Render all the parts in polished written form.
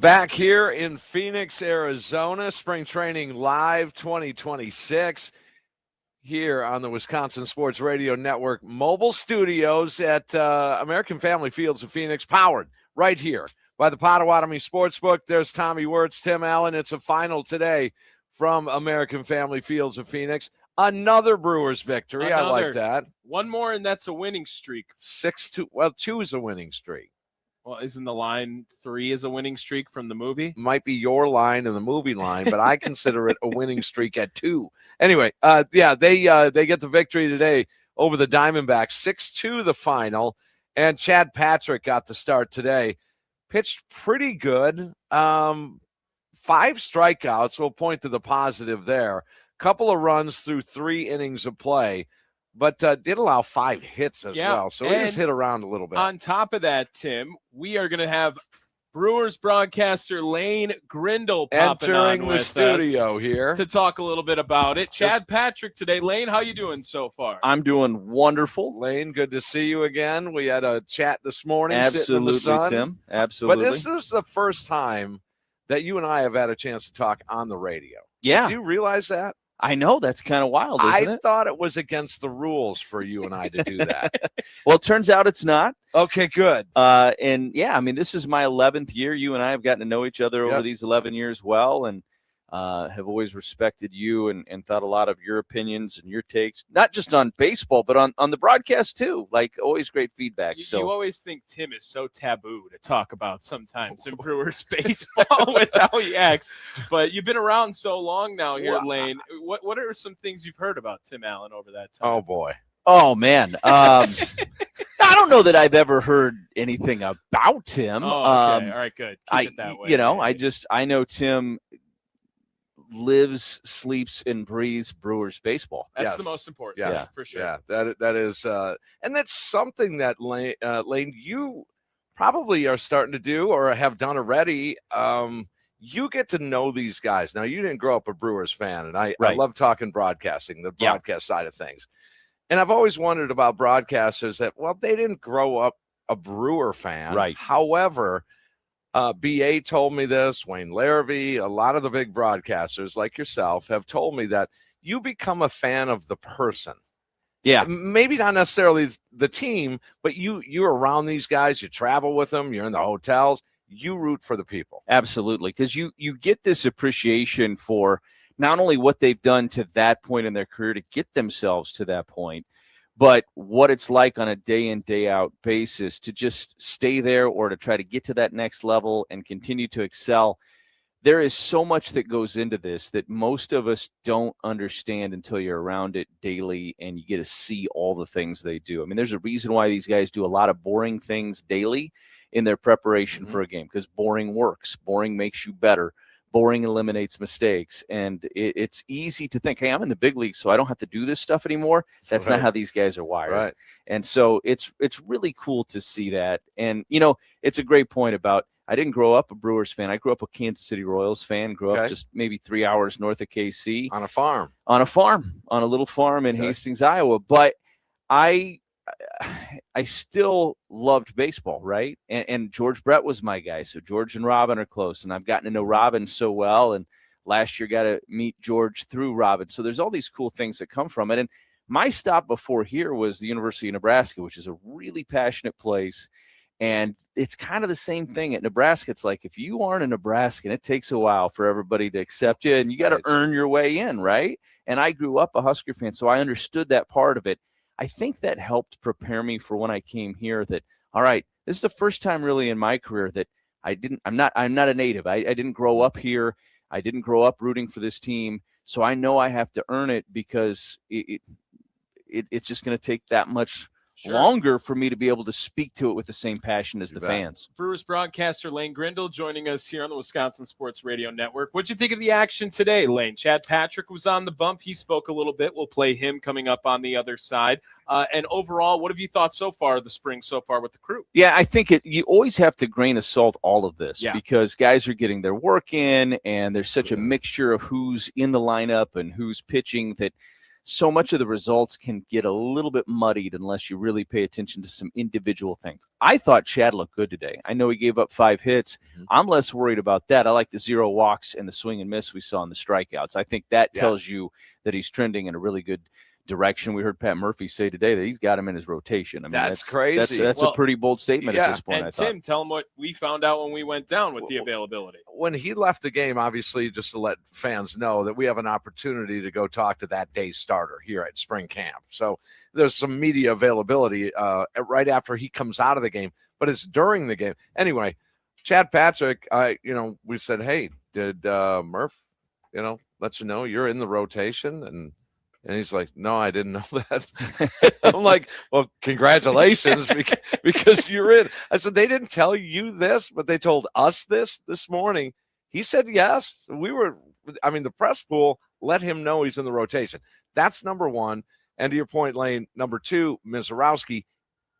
Back here in Phoenix, Arizona, Spring Training Live 2026 here on the Wisconsin Sports Radio Network mobile studios at American Family Fields of Phoenix, powered right here by the Potawatomi Sportsbook. There's Tommy Wirtz, Tim Allen. It's a final today from American Family Fields of Phoenix. Another Brewers victory. I like that. One more, and that's a winning streak. 6-2. Well, 2 is a winning streak. Well, isn't the line 3 is a winning streak from the movie? Might be your line and the movie line, but I consider it a winning streak at 2. Anyway, they get the victory today over the Diamondbacks, 6-2 the final, and Chad Patrick got the start today. Pitched pretty good. 5 strikeouts. We'll point to the positive there. Couple of runs through 3 innings of play. But did allow 5 hits as well. So he just hit around a little bit. On top of that, Tim, we are going to have Brewers broadcaster Lane Grindle entering the studio here to talk a little bit about it. Chad Patrick today. Lane, how you doing so far? I'm doing wonderful. Lane, good to see you again. We had a chat this morning. Absolutely, Tim. Absolutely. But this is the first time that you and I have had a chance to talk on the radio. Yeah. Do you realize that? I know. That's kind of wild, isn't it? I thought it was against the rules for you and I to do that. Well, it turns out it's not. Okay, good. And, yeah, I mean, this is my 11th year. You and I have gotten to know each other over these 11 years well, and have always respected you and thought a lot of your opinions and your takes, not just on baseball, but on the broadcast, too. Like, always great feedback. You always think Tim is so taboo to talk about sometimes in Brewers baseball with how he acts. But you've been around so long now here, Lane. What are some things you've heard about Tim Allen over that time? Oh, boy. Oh, man. I don't know that I've ever heard anything about him. Oh, okay. All right, good. Keep it that way. I know Tim lives, sleeps, and breathes Brewers baseball. That's the most important. Yeah, for sure. Yeah, that is, and that's something that Lane, you probably are starting to do or have done already. You get to know these guys. Now, you didn't grow up a Brewers fan, and I love talking broadcasting, the broadcast side of things. And I've always wondered about broadcasters that, well, they didn't grow up a Brewer fan. Right. However, BA told me this, Wayne Larrabee, a lot of the big broadcasters like yourself have told me that you become a fan of the person. Yeah. Maybe not necessarily the team, but you're around these guys, you travel with them, you're in the hotels, you root for the people. Absolutely, because you get this appreciation for not only what they've done to that point in their career to get themselves to that point, but what it's like on a day in, day out basis to just stay there or to try to get to that next level and continue to excel. There is so much that goes into this that most of us don't understand until you're around it daily and you get to see all the things they do. I mean, there's a reason why these guys do a lot of boring things daily in their preparation for a game, because boring works. Boring makes you better. Boring eliminates mistakes. And it's easy to think, hey, I'm in the big leagues, so I don't have to do this stuff anymore. That's not how these guys are wired. Right. And so it's really cool to see that. And, it's a great point about I didn't grow up a Brewers fan. I grew up a Kansas City Royals fan, grew up just maybe 3 hours north of KC. On a farm. On a little farm in Hastings, Iowa. But I still loved baseball, right? And George Brett was my guy. So George and Robin are close, and I've gotten to know Robin so well. And last year got to meet George through Robin. So there's all these cool things that come from it. And my stop before here was the University of Nebraska, which is a really passionate place. And it's kind of the same thing at Nebraska. It's like if you aren't a Nebraskan, it takes a while for everybody to accept you, and you got to earn your way in, right? And I grew up a Husker fan, so I understood that part of it. I think that helped prepare me for when I came here that, all right, this is the first time really in my career that I'm not a native. I didn't grow up here. I didn't grow up rooting for this team. So I know I have to earn it because it's just going to take that much longer for me to be able to speak to it with the same passion as the fans. Brewers broadcaster Lane Grindle joining us here on the Wisconsin Sports Radio Network. What'd you think of the action today, Lane? Chad Patrick was on the bump. He spoke a little bit. We'll play him coming up on the other side. And overall, what have you thought so far of the spring so far with the crew? Yeah, I think you always have to grain of salt all of this because guys are getting their work in, and there's such a mixture of who's in the lineup and who's pitching that so much of the results can get a little bit muddied unless you really pay attention to some individual things. I thought Chad looked good today. I know he gave up 5 hits. Mm-hmm. I'm less worried about that. I like the 0 walks and the swing and miss we saw in the strikeouts. I think that tells you that he's trending in a really good direction. We heard Pat Murphy say today that he's got him in his rotation. I mean, that's crazy. That's a pretty bold statement at this point. And Tim, tell him what we found out when we went down with the availability. When he left the game, obviously, just to let fans know that we have an opportunity to go talk to that day's starter here at spring camp. So there's some media availability right after he comes out of the game, but it's during the game. Anyway, Chad Patrick, we said, hey, did Murph, let you know you're in the rotation? And he's like, no, I didn't know that. I'm like, well, congratulations, because you're in. I said, they didn't tell you this, but they told us this morning. He said yes. The press pool let him know he's in the rotation. That's number one. And to your point, Lane, number two, Mizorowski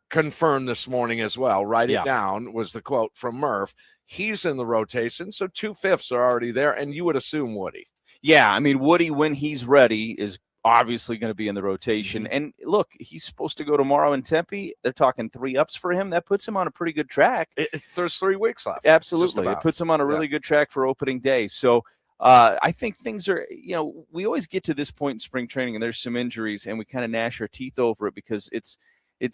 confirmed this morning as well. Write it down was the quote from Murph. He's in the rotation, so 2/5 are already there, and you would assume Woody. Yeah, I mean, Woody, when he's ready, is obviously going to be in the rotation. Mm-hmm. And look, he's supposed to go tomorrow in Tempe. They're talking 3 ups for him. That puts him on a pretty good track. There's 3 weeks left. Absolutely. It puts him on a really good track for opening day. So I think things are, we always get to this point in spring training and there's some injuries and we kind of gnash our teeth over it because it's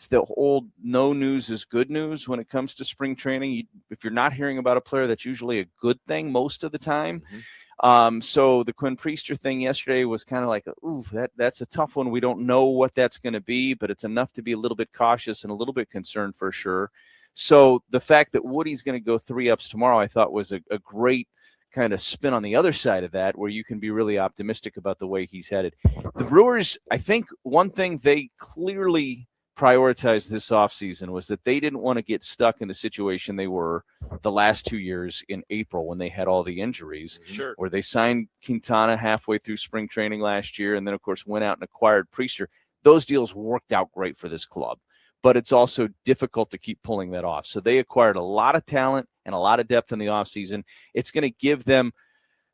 the old no news is good news when it comes to spring training. If you're not hearing about a player, that's usually a good thing most of the time. Mm-hmm. So the Quinn Priester thing yesterday was kind of like, ooh, that's a tough one. We don't know what that's going to be, but it's enough to be a little bit cautious and a little bit concerned for sure. So the fact that Woody's going to go 3 ups tomorrow, I thought was a great kind of spin on the other side of that, where you can be really optimistic about the way he's headed. The Brewers, I think one thing they clearly prioritized this offseason was that they didn't want to get stuck in the situation they were the last 2 years in April when they had all the injuries, where they signed Quintana halfway through spring training last year and then, of course, went out and acquired Priester. Those deals worked out great for this club, but it's also difficult to keep pulling that off. So they acquired a lot of talent and a lot of depth in the offseason. It's going to give them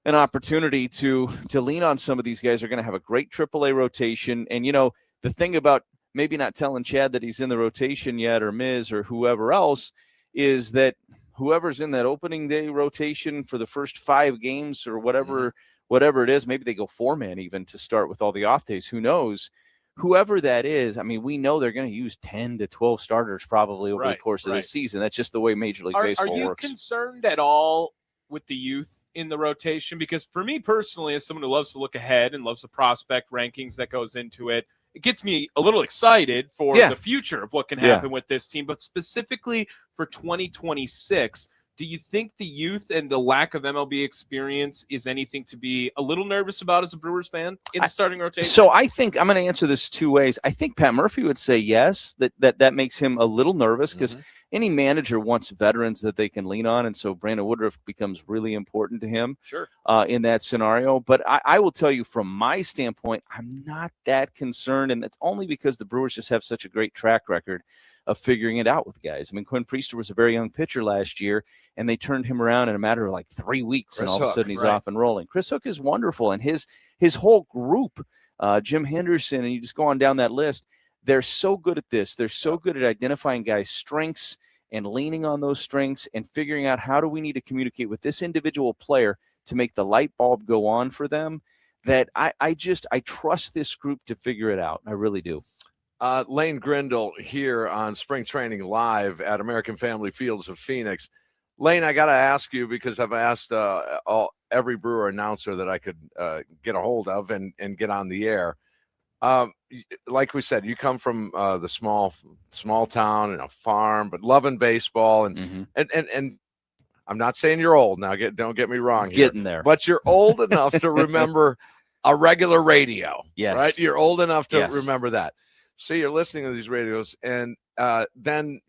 an opportunity to lean on some of these guys. They're going to have a great AAA rotation. And, the thing about maybe not telling Chad that he's in the rotation yet, or Miz or whoever else, is that whoever's in that opening day rotation for the first 5 games or whatever it is, maybe they go 4-man even to start with all the off days. Who knows? Whoever that is, I mean, we know they're going to use 10 to 12 starters probably over the course of the season. That's just the way Major League Baseball works. Are you concerned at all with the youth in the rotation? Because for me personally, as someone who loves to look ahead and loves the prospect rankings that goes into it, it gets me a little excited for the future of what can happen with this team. But specifically for 2026, do you think the youth and the lack of MLB experience is anything to be a little nervous about as a Brewers fan in the starting rotation? So I think I'm going to answer this 2 ways. I think Pat Murphy would say yes, that makes him a little nervous because any manager wants veterans that they can lean on. And so Brandon Woodruff becomes really important to him in that scenario. But I will tell you from my standpoint, I'm not that concerned. And that's only because the Brewers just have such a great track record of figuring it out with guys. I mean, Quinn Priester was a very young pitcher last year, and they turned him around in a matter of like 3 weeks, and all of a sudden he's off and rolling. Chris Hook is wonderful, and his whole group, Jim Henderson, and you just go on down that list, they're so good at this. They're so good at identifying guys' strengths and leaning on those strengths and figuring out how do we need to communicate with this individual player to make the light bulb go on for them, that I trust this group to figure it out. I really do. Lane Grindle here on Spring Training Live at American Family Fields of Phoenix. Lane, I got to ask you because I've asked every Brewer announcer that I could get a hold of and get on the air. Like we said, you come from the small town and a farm, but loving baseball and I'm not saying you're old now. Don't get me wrong. Getting there, but you're old enough to remember a regular radio. Yes, right. You're old enough to remember that. So you're listening to these radios, and then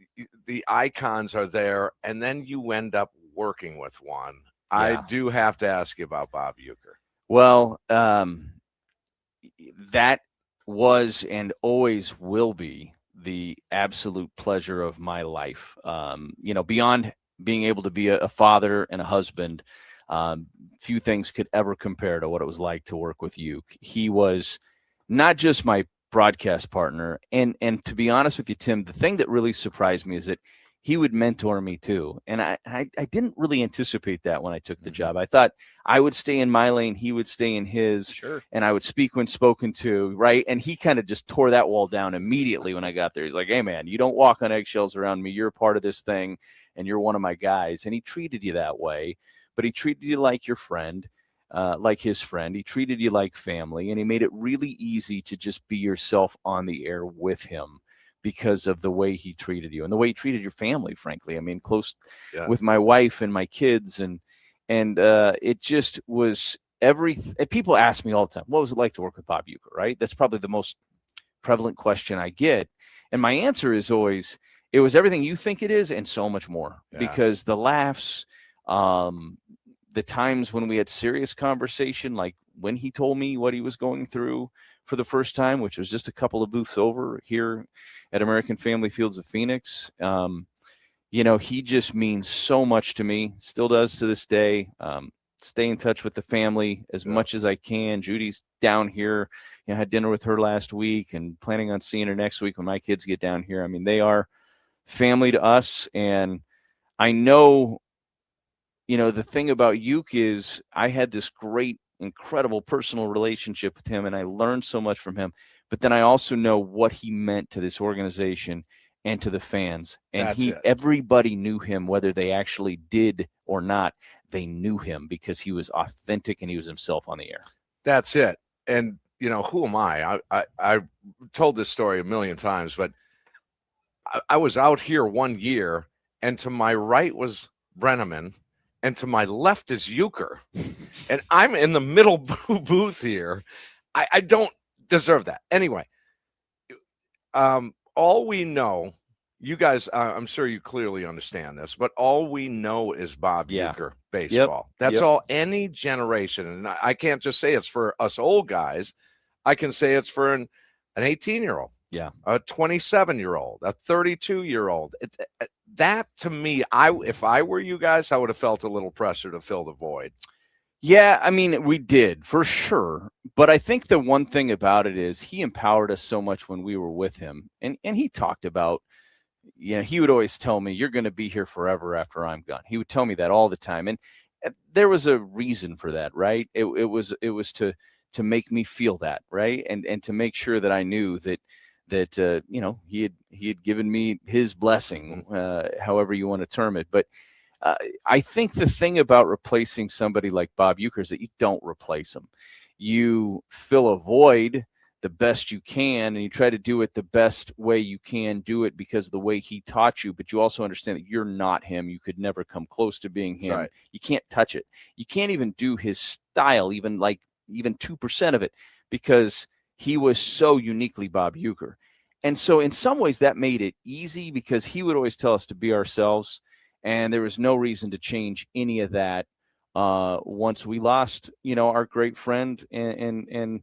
the icons are there, and then you end up working with one. Yeah. I do have to ask you about Bob Uecker. Well, that was and always will be the absolute pleasure of my life. Beyond being able to be a father and a husband, few things could ever compare to what it was like to work with Ueck. He was not just my broadcast partner. And to be honest with you, Tim, the thing that really surprised me is that he would mentor me too. And I didn't really anticipate that when I took the job. I thought I would stay in my lane, he would stay in his, Sure. and I would speak when spoken to, right? And he kind of just tore that wall down immediately when I got there. He's like, hey, man, you don't walk on eggshells around me. You're a part of this thing, and you're one of my guys. And he treated you that way, but he treated you like your friend. Like his friend. He treated you like family, and he made it really easy to just be yourself on the air with him because of the way he treated you and the way he treated your family, frankly. I mean, close with my wife and my kids. And it just was people ask me all the time, what was it like to work with Bob Uecker, right? That's probably the most prevalent question I get. And my answer is always, it was everything you think it is and so much more, because the laughs, the times when we had serious conversation, like when he told me what he was going through for the first time, which was just a couple of booths over here at American Family Fields of Phoenix. He just means so much to me, still does to this day. Stay in touch with the family as much as I can. Judy's down here. Had dinner with her last week and planning on seeing her next week when my kids get down here. I mean, they are family to us. And I know, the thing about Uke is I had this great, incredible personal relationship with him, and I learned so much from him. But then I also know what he meant to this organization and to the fans. And everybody knew him, whether they actually did or not. They knew him because he was authentic and he was himself on the air. That's it. And, who am I? I told this story a million times, but I was out here one year, and to my right was Brenneman, and to my left is Uecker, and I'm in the middle booth here. I don't deserve that. Anyway, all we know, you guys, I'm sure you clearly understand this, but all we know is Bob Uecker baseball. That's all any generation. And I can't just say it's for us old guys. I can say it's for an 18-year-old. Yeah. A 27-year-old, a 32-year-old. That to me, if I were you guys, I would have felt a little pressure to fill the void. Yeah, I mean, we did for sure. But I think the one thing about it is he empowered us so much when we were with him. And he talked about, he would always tell me, you're going to be here forever after I'm gone. He would tell me that all the time. And there was a reason for that, right? It was to make me feel that, right? And to make sure that I knew that he had given me his blessing, however you want to term it. But I think the thing about replacing somebody like Bob Uecker is that you don't replace him. You fill a void the best you can, and you try to do it the best way you can do it because of the way he taught you. But you also understand that you're not him. You could never come close to being him. Right. You can't touch it. You can't even do his style, even 2% of it, because he was so uniquely Bob Uecker. And so in some ways that made it easy because he would always tell us to be ourselves, and there was no reason to change any of that once we lost, our great friend and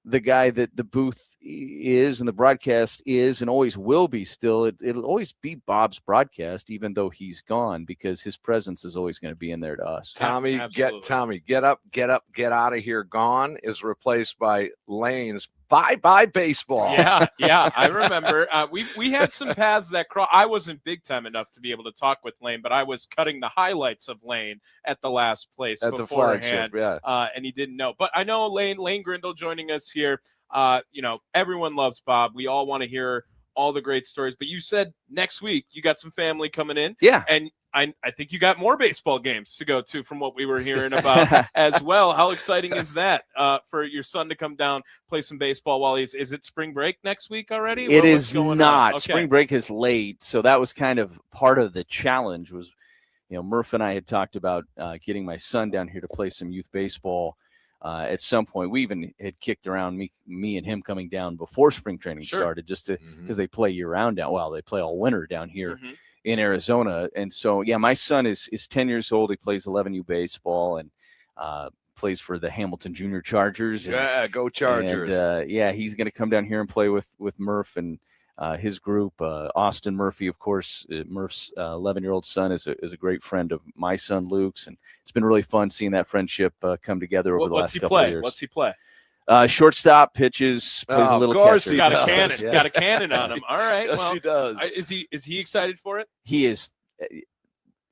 the guy that the booth is and the broadcast is and always will be still. It'll always be Bob's broadcast, even though he's gone, because his presence is always going to be in there to us. Tommy, get up, get out of here. Gone is replaced by Lane's bye baseball. Yeah, I remember. We had some paths that cross. I wasn't big time enough to be able to talk with Lane, but I was cutting the highlights of Lane at the last place at beforehand, the flagship, and he didn't know. But I know Lane Grindle joining us here. Everyone loves Bob. We all want to hear all the great stories. But you said next week you got some family coming in. Yeah. And I think you got more baseball games to go to from what we were hearing about as well. How exciting is that for your son to come down, play some baseball while is it spring break next week already? It is not. Okay. Spring break is late. So that was kind of part of the challenge was, Murph and I had talked about getting my son down here to play some youth baseball. At some point, we even had kicked around me and him coming down before spring training started, just to because they play year round down. Well, they play all winter down here in Arizona, and so my son is 10 years old. He plays 11U baseball and plays for the Hamilton Junior Chargers. Go Chargers! And, he's going to come down here and play with Murph and his group. Austin Murphy, of course, Murph's 11-year-old son is a great friend of my son Luke's, and it's been really fun seeing that friendship come together over the last couple of years. What's he play? Shortstop, pitches, plays a little of course catcher. he Got a does. cannon. Yeah. Got a cannon on him. All right. Yes, well, he does. Is he excited for it? He is.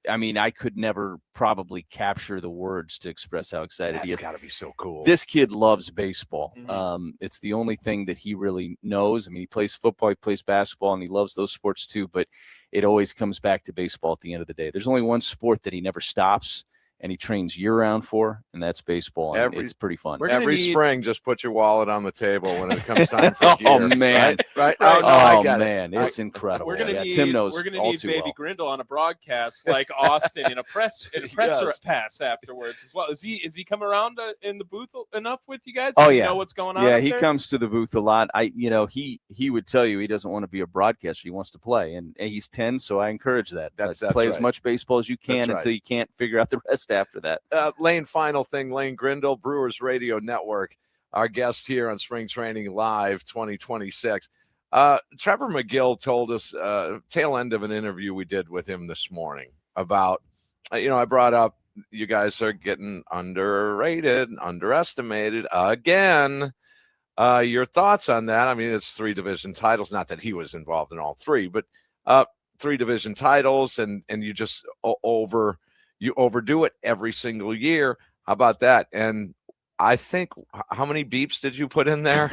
I mean, I could never probably capture the words to express how excited he That's is. got to be so cool. This kid loves baseball. Mhm. It's the only thing that he really knows. I mean, he plays football, he plays basketball, and he loves those sports too. But it always comes back to baseball at the end of the day. There's only one sport that he never stops, and he trains year-round for, and that's baseball. And it's pretty fun. Every spring, just put your wallet on the table when it comes time for gear. Oh, man. Right? Right. Oh, no, I Oh, get man, it. it's incredible. We're gonna Yeah, Tim knows We're gonna all need too Baby well. Grindle on a broadcast like Austin in a presser Yes. pass afterwards as well. Is he come around in the booth enough with you guys? Oh, Do you yeah. know what's going on? Yeah, up he there? comes to the booth a lot. He would tell you he doesn't want to be a broadcaster. He wants to play, and he's 10, so I encourage that. That's Play right. as much baseball as you can That's right. until you can't figure out the rest after that. Lane, final thing, Lane Grindle, Brewers Radio Network, our guest here on Spring Training Live 2026. Trevor Megill told us tail end of an interview we did with him this morning about, I brought up you guys are getting underrated, underestimated again. Your thoughts on that? I mean, it's 3 division titles, not that he was involved in all 3, but 3 division titles, and you just overdo it every single year. How about that? And I think, how many beeps did you put in there?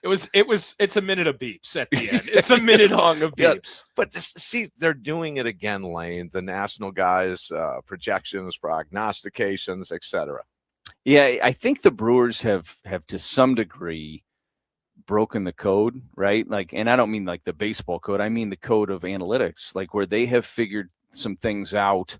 It's a minute of beeps at the end. It's a minute long of Yeah. beeps. But see, they're doing it again, Lane. The national guys, projections, prognostications, etc. Yeah, I think the Brewers have to some degree broken the code, right? Like, and I don't mean like the baseball code. I mean the code of analytics, like where they have figured some things out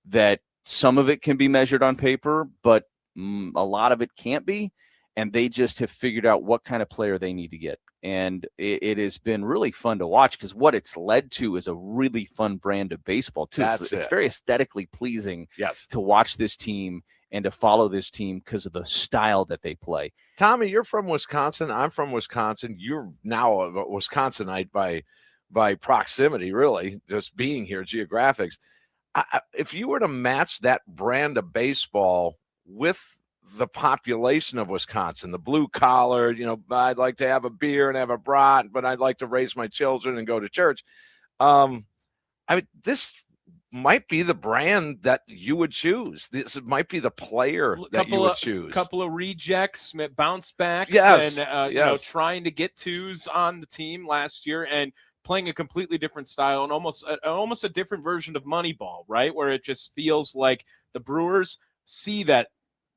that some of it can be measured on paper, but a lot of it can't be. And they just have figured out what kind of player they need to get. And it has been really fun to watch because what it's led to is a really fun brand of baseball too. It's very aesthetically pleasing to watch this team and to follow this team because of the style that they play. Tommy, you're from Wisconsin. I'm from Wisconsin. You're now a Wisconsinite by proximity, really, just being here, geographics. If you were to match that brand of baseball with the population of Wisconsin, the blue collar, I'd like to have a beer and have a brat, but I'd like to raise my children and go to church. This might be the brand that you would choose. This might be the player that you would choose. A couple of rejects, bounce backs, yes. and trying to get 2s on the team last year and playing a completely different style and almost a different version of Moneyball, right? Where it just feels like the Brewers see that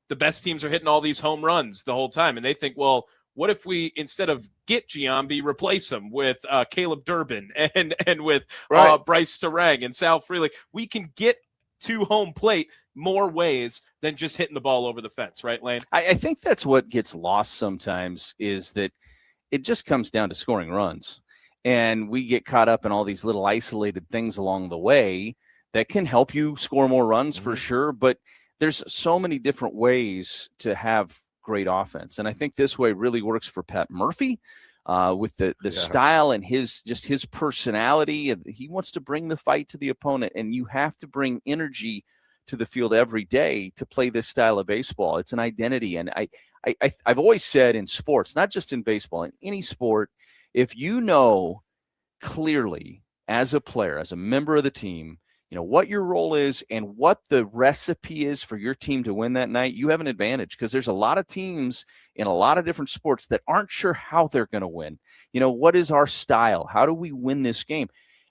the best teams are hitting all these home runs the whole time, and they think, well, what if we, instead of get Giambi, replace him with Caleb Durbin and with Bryce Starang and Sal Frelick? We can get to home plate more ways than just hitting the ball over the fence, right, Lane? I think that's what gets lost sometimes is that it just comes down to scoring runs. And we get caught up in all these little isolated things along the way that can help you score more runs for sure. But there's so many different ways to have great offense. And I think this way really works for Pat Murphy with the style and his personality. He wants to bring the fight to the opponent, and you have to bring energy to the field every day to play this style of baseball. It's an identity. And I've always said in sports, not just in baseball, in any sport, if you know clearly as a player, as a member of the team, what your role is and what the recipe is for your team to win that night, you have an advantage because there's a lot of teams in a lot of different sports that aren't sure how they're going to win. What is our style? How do we win this game?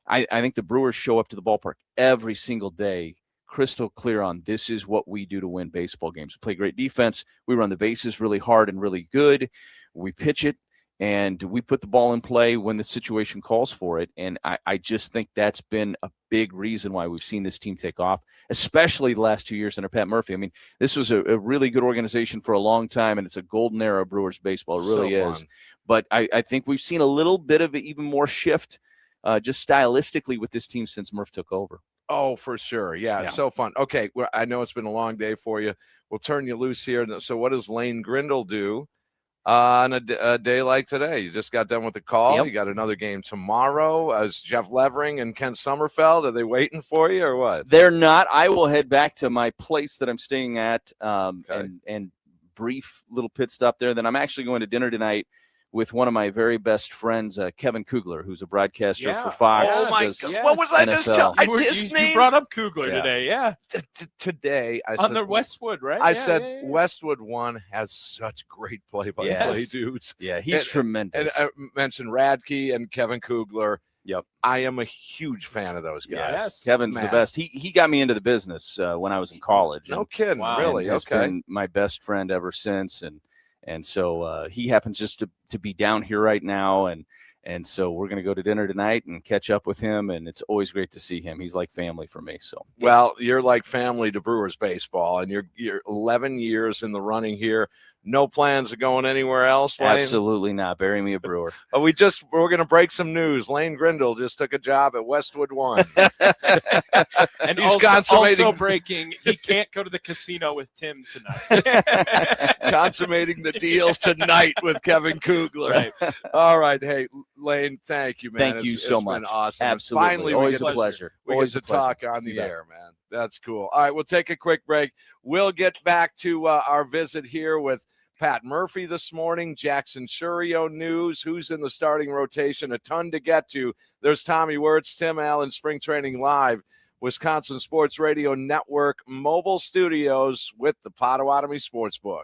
I think the Brewers show up to the ballpark every single day crystal clear on this is what we do to win baseball games. We play great defense. We run the bases really hard and really good. We pitch it. And we put the ball in play when the situation calls for it. And I just think that's been a big reason why we've seen this team take off, especially the last 2 years under Pat Murphy. I mean, this was a really good organization for a long time, and it's a golden era of Brewers baseball. It really is. But I think we've seen a little bit of even more shift just stylistically with this team since Murph took over. Oh, for sure. Yeah, so fun. Okay, well, I know it's been a long day for you. We'll turn you loose here. So what does Lane Grindle do on a day like today? You just got done with the call. Yep. You got another game tomorrow. As Jeff Levering and Ken Sommerfeld, are they waiting for you or what? They're not. I will head back to my place that I'm staying at and brief little pit stop there. Then I'm actually going to dinner tonight with one of my very best friends, Kevin Kugler, who's a broadcaster for Fox. Oh my does God! What was I just NFL. telling? His You name brought up Kugler Yeah. today, yeah. Today. I On said the Westwood, right? I Yeah, said yeah, yeah. Westwood One has such great play-by-play Yes. dudes. Yeah, he's And tremendous. I mentioned Radke and Kevin Kugler. Yep. I am a huge fan of those guys. Yes. Kevin's Man. the best. He got me into the business when I was in college. No and- kidding, Wow. really. and has Okay. been my best friend ever since. And so he happens just to be down here right now. And so we're going to go to dinner tonight and catch up with him. And it's always great to see him. He's like family for me. So, Well, you're like family to Brewers baseball, and you're 11 years in the running here. No plans of going anywhere else, Lane? absolutely not. Bury me a Brewer. We're going to break some news. Lane Grindle just took a job at Westwood One. And He's also consummating breaking, he can't go to the casino with Tim tonight. consummating the deal tonight with Kevin Kugler. Right. All right. Hey, Lane, thank you, man. Thank you It's so been much. awesome. And Absolutely. finally, Always we a get pleasure. we Always get a to talk pleasure. on the You bet. air, man. That's cool. All right, we'll take a quick break. We'll get back to our visit here with Pat Murphy this morning, Jackson Churio news, who's in the starting rotation, a ton to get to. There's Tommy Wirtz, Tim Allen, Spring Training Live, Wisconsin Sports Radio Network mobile studios with the Potawatomi Sportsbook.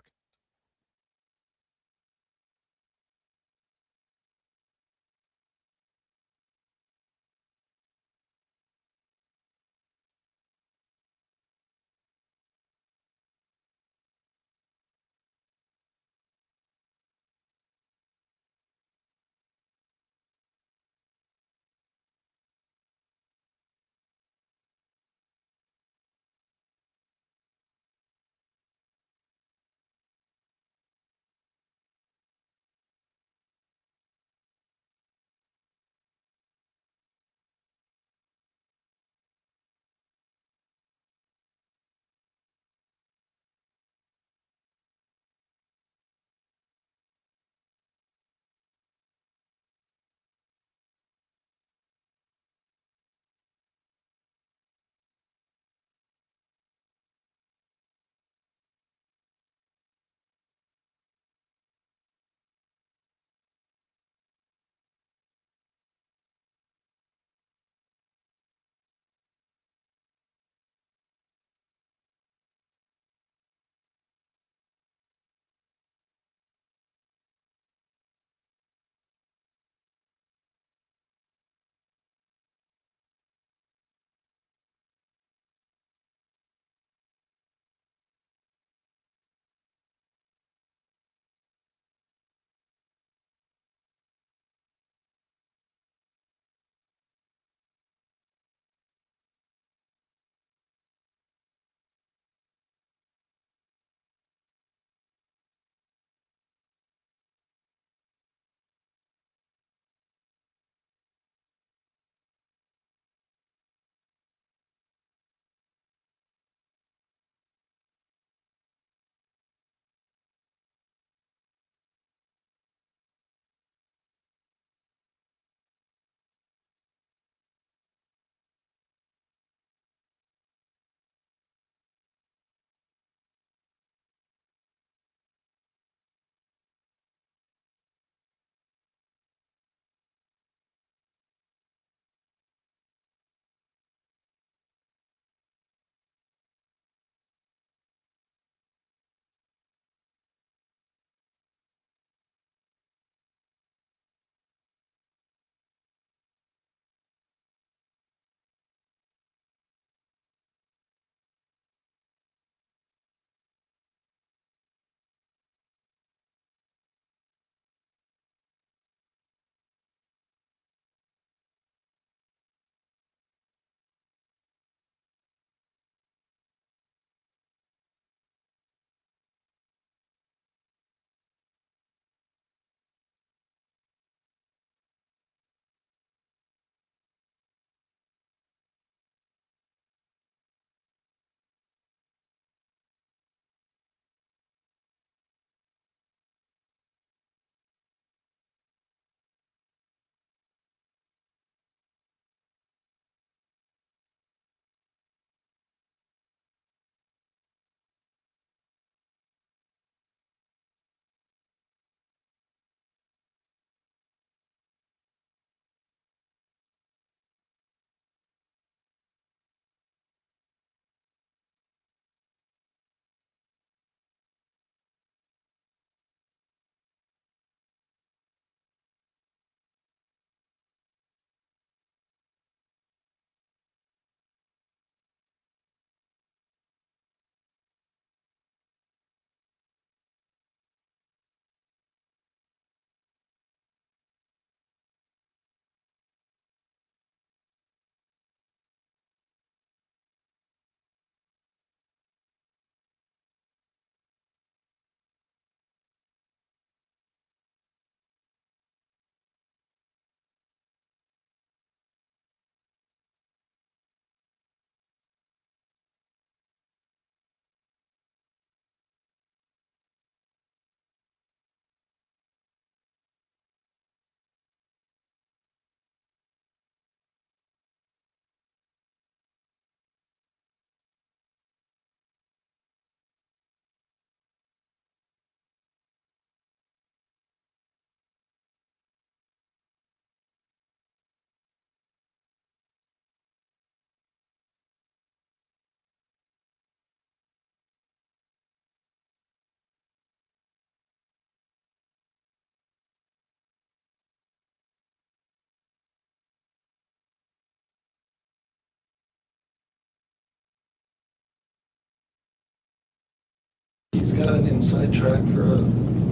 He's got an inside track for a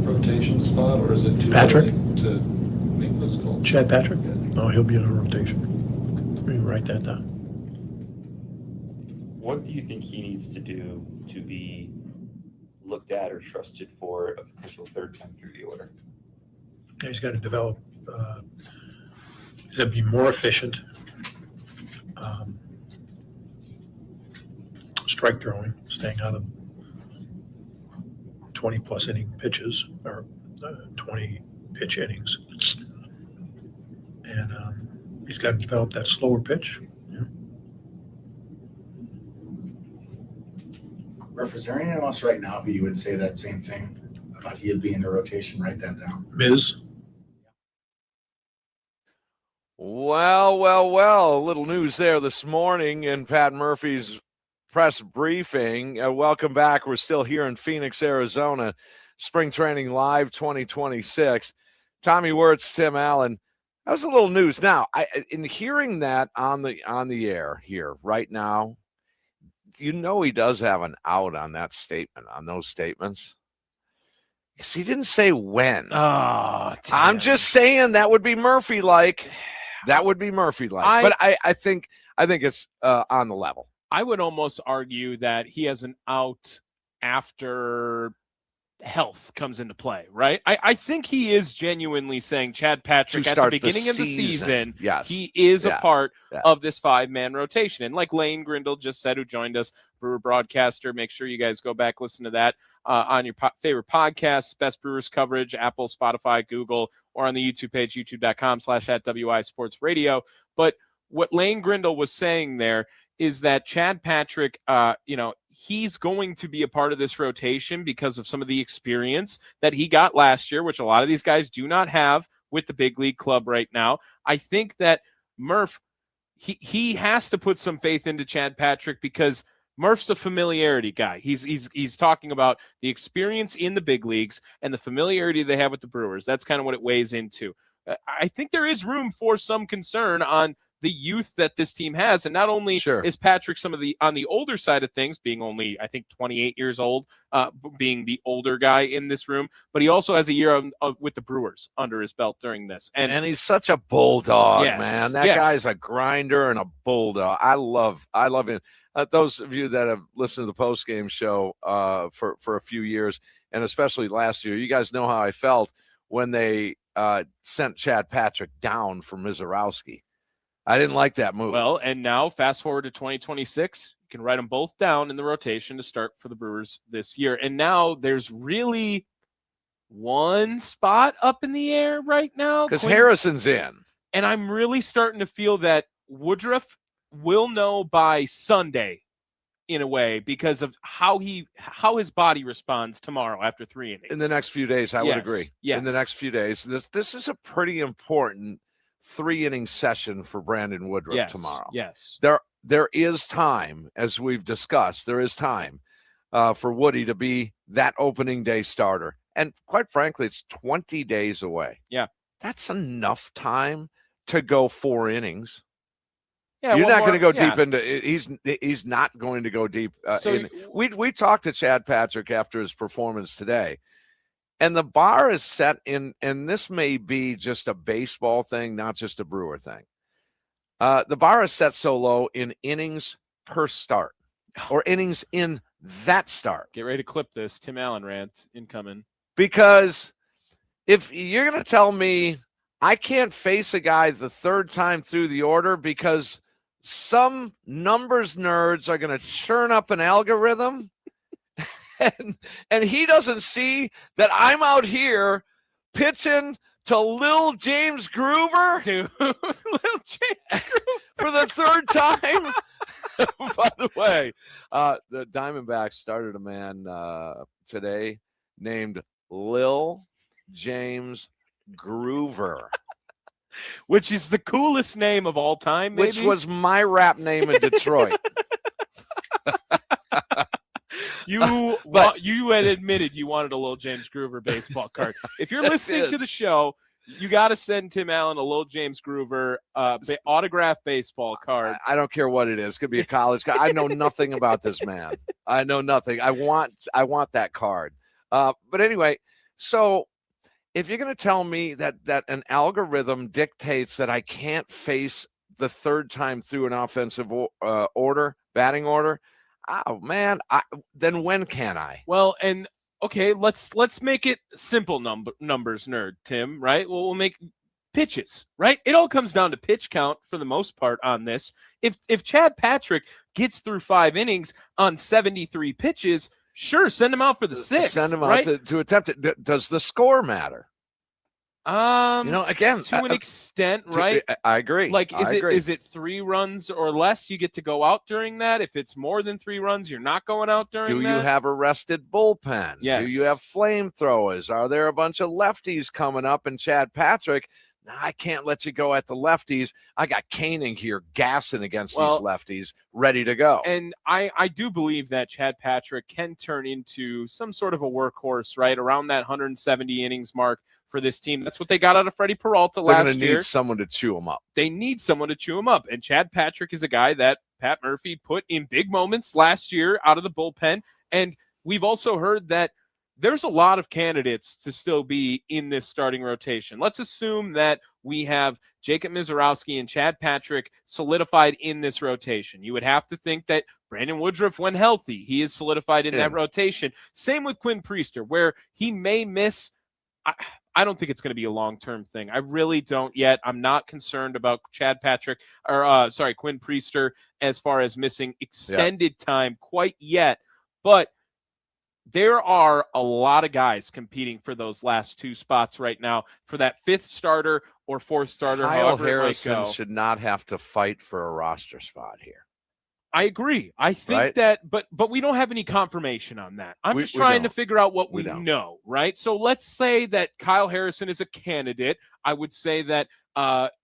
rotation spot, or is it too Patrick? early to make those calls? Chad Patrick? Yeah. No, he'll be in a rotation. Let me write that down. What do you think he needs to do to be looked at or trusted for a potential third time through the order? Yeah, he's got to develop. He's got to be more efficient. Strike throwing, staying out of 20-plus inning pitches or 20 pitch innings, and he's got to develop that slower pitch. Yeah. Murph, is there anyone else right now who you would say that same thing about he'd be in the rotation? Write that down. Miz. Well. A little news there this morning in Pat Murphy's press briefing. Welcome back. We're still here in Phoenix, Arizona. Spring Training Live 2026. Tommy Wirtz, Tim Allen. That was a little news. Now, in hearing that on the air here right now, he does have an out on that statement, on those statements. Because he didn't say when. Oh, I'm just saying that would be Murphy-like. That would be Murphy-like. But I think it's on the level. I would almost argue that he has an out after health comes into play, right? I think he is genuinely saying Chad Patrick at the beginning of the season, yes, he is a part of this 5-man rotation. And like Lane Grindle just said, who joined us, Brewer broadcaster, make sure you guys go back, listen to that on your favorite podcasts, Best Brewers coverage, Apple, Spotify, Google, or on the YouTube page, youtube.com/@WI Sports Radio. But what Lane Grindle was saying there is that Chad Patrick, he's going to be a part of this rotation because of some of the experience that he got last year, which a lot of these guys do not have with the big league club right now. I think that Murph, he has to put some faith into Chad Patrick because Murph's a familiarity guy. He's talking about the experience in the big leagues and the familiarity they have with the Brewers. That's kind of what it weighs into. I think there is room for some concern on the youth that this team has. And not only is Patrick on the older side of things, being only, I think, 28 years old, being the older guy in this room, but he also has a year with the Brewers under his belt during this. And he's such a bulldog, yes, man. That guy's a grinder and a bulldog. I love him. Those of you that have listened to the postgame show for a few years, and especially last year, you guys know how I felt when they sent Chad Patrick down for Mizorowski. I didn't like that move. Well, and now fast forward to 2026, you can write them both down in the rotation to start for the Brewers this year. And now there's really one spot up in the air right now. Because Harrison's in. And I'm really starting to feel that Woodruff will know by Sunday in a way because of how his body responds tomorrow after 3 innings. In the next few days, I would agree. Yes. In the next few days. This is a pretty important 3-inning session for Brandon Woodruff tomorrow. Yes. There is time, as we've discussed, there is time for Woody to be that opening day starter. And quite frankly, it's 20 days away. Yeah. That's enough time to go 4 innings. Yeah, you're not going to go deep into it. He's not going to go deep. We talked to Chad Patrick after his performance today. And the bar is set in, and this may be just a baseball thing, not just a Brewer thing. The bar is set so low in innings per start or innings in that start. Get ready to clip this. Tim Allen rant incoming. Because if you're going to tell me I can't face a guy the third time through the order because some numbers nerds are going to churn up an algorithm and he doesn't see that I'm out here pitching to Lil James Groover, dude, Lil James Groover for the third time. By the way, the Diamondbacks started a man today named Lil James Groover, which is the coolest name of all time. Maybe? Which was my rap name in Detroit. You had admitted you wanted a Lil James Groover baseball card. If you're listening to the show, You got to send Tim Allen a little James Groover autographed baseball card. I don't care what it is. Could be a college guy. I know nothing about this man. I know nothing. I want that card. But anyway, so if you're going to tell me that an algorithm dictates that I can't face the third time through an offensive batting order, oh man, then when can I? Well, and okay, let's make it simple numbers, nerd Tim. Right? Well, we'll make pitches. Right? It all comes down to pitch count for the most part on this. If Chad Patrick gets through 5 innings on 73 pitches. Sure, send him out for the 6th. Send him right? out to attempt it. Does the score matter? Again, to an extent, right? I agree. Like, is it 3 runs or less? You get to go out during that. If it's more than 3 runs, you're not going out during that. Do you have a rested bullpen? Yes. Do you have flamethrowers? Are there a bunch of lefties coming up? And Chad Patrick, I can't let you go at the lefties. I got Koenig here gassing against these lefties, ready to go. And I do believe that Chad Patrick can turn into some sort of a workhorse, right, around that 170 innings mark for this team. That's what they got out of Freddie Peralta last year. They're going to need someone to chew him up. They need someone to chew him up. And Chad Patrick is a guy that Pat Murphy put in big moments last year out of the bullpen. And we've also heard that there's a lot of candidates to still be in this starting rotation. Let's assume that we have Jacob Mizorowski and Chad Patrick solidified in this rotation. You would have to think that Brandon Woodruff, when healthy, he is solidified in that rotation. Same with Quinn Priester, where he may miss. I don't think it's going to be a long-term thing. I really don't yet. I'm not concerned about Quinn Priester as far as missing extended time quite yet. But there are a lot of guys competing for those last 2 spots right now for that 5th starter or 4th starter. Kyle however Harrison it might go. should not have to fight for a roster spot here. I agree. I think that, but we don't have any confirmation on that. I'm just trying to figure out what we know, right? So let's say that Kyle Harrison is a candidate. I would say that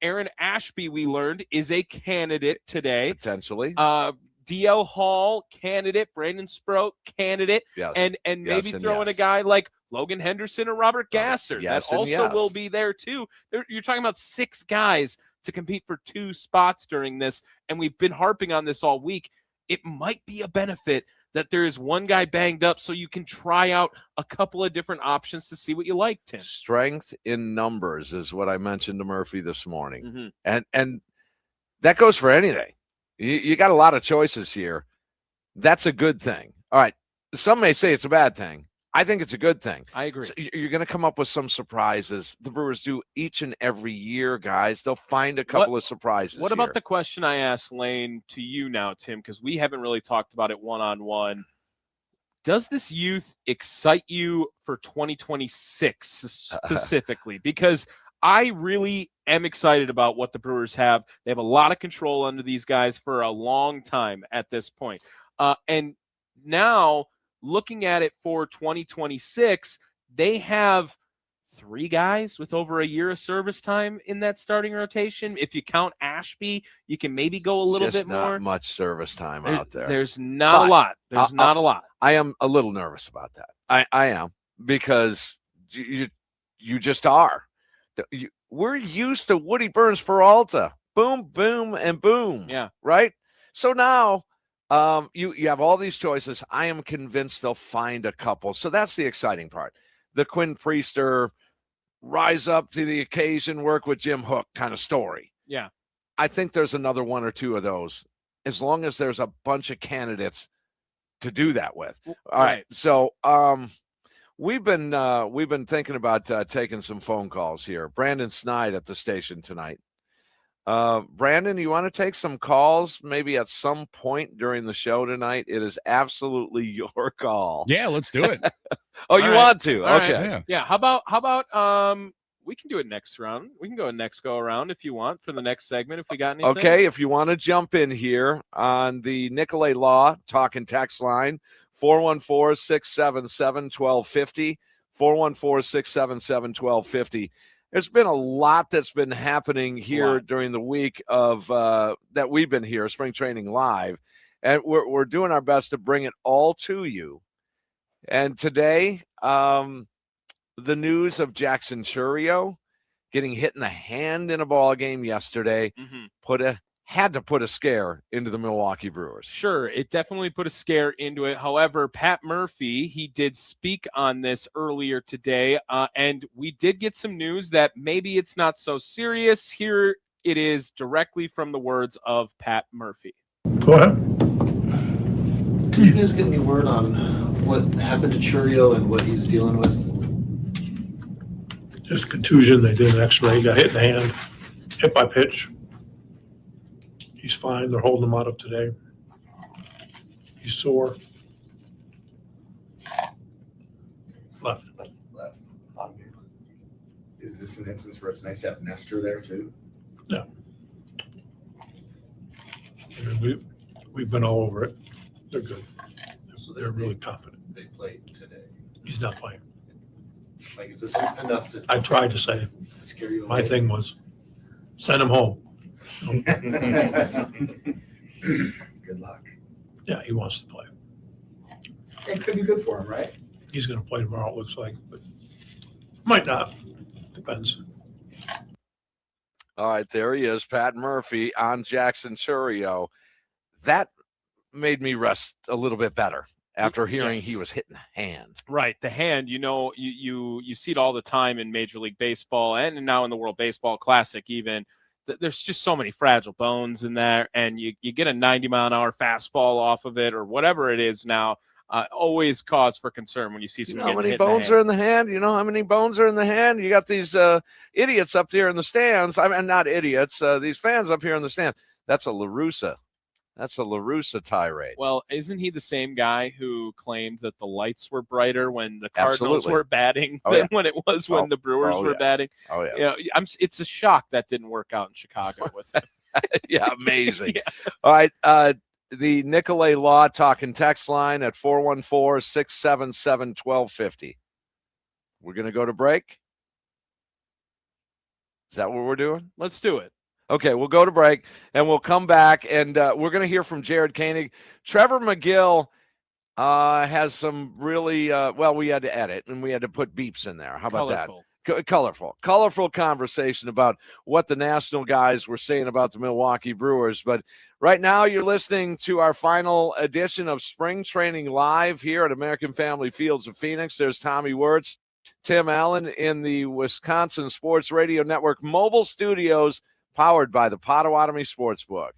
Aaron Ashby, we learned, is a candidate today. Potentially. DL Hall, candidate. Brandon Sproat, candidate. Yes. And maybe throw in a guy like Logan Henderson or Robert Gasser. Yes, that also will be there too. You're talking about 6 guys to compete for 2 spots during this, and we've been harping on this all week. It might be a benefit that there is one guy banged up so you can try out a couple of different options to see what you like, Tim. Strength in numbers is what I mentioned to Murphy this morning. Mm-hmm. And that goes for anything. You got a lot of choices here. That's a good thing. All right. Some may say it's a bad thing. I think it's a good thing. I agree. So you're going to come up with some surprises. The Brewers do each and every year, guys. They'll find a couple of surprises. What about the question I asked Lane to you now, Tim? Because we haven't really talked about it one-on-one. Does this youth excite you for 2026 specifically? Because I really am excited about what the Brewers have. They have a lot of control under these guys for a long time at this point. And now, looking at it for 2026, they have 3 guys with over a year of service time in that starting rotation. If you count Ashby, you can maybe go a little bit more. Not much service time out there. There's not a lot. There's not a lot. I am a little nervous about that. I am, because you just are. We're used to Woody Burns Peralta. Boom, boom, and boom. Yeah. Right? So now you have all these choices. I am convinced they'll find a couple. So that's the exciting part. The Quinn Priester rise up to the occasion, work with Jim Hook kind of story. Yeah. I think there's another 1 or 2 of those, as long as there's a bunch of candidates to do that with. All right. So we've been thinking about taking some phone calls here. Brandon Snide at the station tonight. Brandon, you want to take some calls maybe at some point during the show tonight? It is absolutely your call. Yeah, let's do it. Want to? All okay. Right. Yeah. How about we can do it next round. We can go next go around if you want for the next segment if we got anything. Okay, if you want to jump in here on the Nicolay Law talk and text line, 414-677-1250, 414-677-1250. There's been a lot that's been happening here during the week of that we've been here, Spring Training Live, and we're doing our best to bring it all to you. And today, the news of Jackson Churio, getting hit in the hand in a ball game yesterday had to put a scare into the Milwaukee Brewers. Sure, it definitely put a scare into it. However, Pat Murphy, he did speak on this earlier today, and we did get some news that maybe it's not so serious. Here it is directly from the words of Pat Murphy. Go ahead. Did you guys get any word on what happened to Churio and what he's dealing with? Just contusion. They did an x-ray, got hit in the hand, hit by pitch. He's fine. They're holding him out of today. He's sore. Left. Left. Is this an instance where it's nice to have Nestor there too? I mean, we've been all over it. They're good. So They're really confident. They played today. He's not playing. Like, is this enough to I tried to say, scare you away? my thing was, send him home. Good luck. Yeah, he wants to play. It could be good for him, right? He's going to play tomorrow, it looks like, but might not. Depends. All right, there he is, Pat Murphy on Jackson Churio. That made me rest a little bit better after hearing he was hit in the hand. Right, the hand. You know, you see it all the time in Major League Baseball and now in the World Baseball Classic. Even there's just so many fragile bones in there, and you get a 90-mile-an-hour fastball off of it or whatever it is now. Always cause for concern when you see You someone know how getting many hit in the bones hand. are in the hand? You know how many bones are in the hand? You got these idiots up here in the stands. I mean, not idiots. These fans up here in the stands. That's a LaRussa. That's a LaRussa tirade. Well, isn't he the same guy who claimed that the lights were brighter when the Cardinals Absolutely. were batting Oh, than yeah. when it was when the Brewers were yeah. batting? Oh, yeah. You know, it's a shock that didn't work out in Chicago with him. Yeah, amazing. Yeah. All right. The Nicolay Law Talking text line at 414-677-1250. We're going to go to break. Is that what we're doing? Let's do it. Okay, we'll go to break, and we'll come back, and we're going to hear from Jared Koenig. Trevor Megill has some really, we had to edit, and we had to put beeps in there. How about Colorful. that? Colorful conversation about what the national guys were saying about the Milwaukee Brewers. But right now you're listening to our final edition of Spring Training Live here at American Family Fields of Phoenix. There's Tommy Wirtz, Tim Allen in the Wisconsin Sports Radio Network mobile studios, powered by the Potawatomi Sportsbook.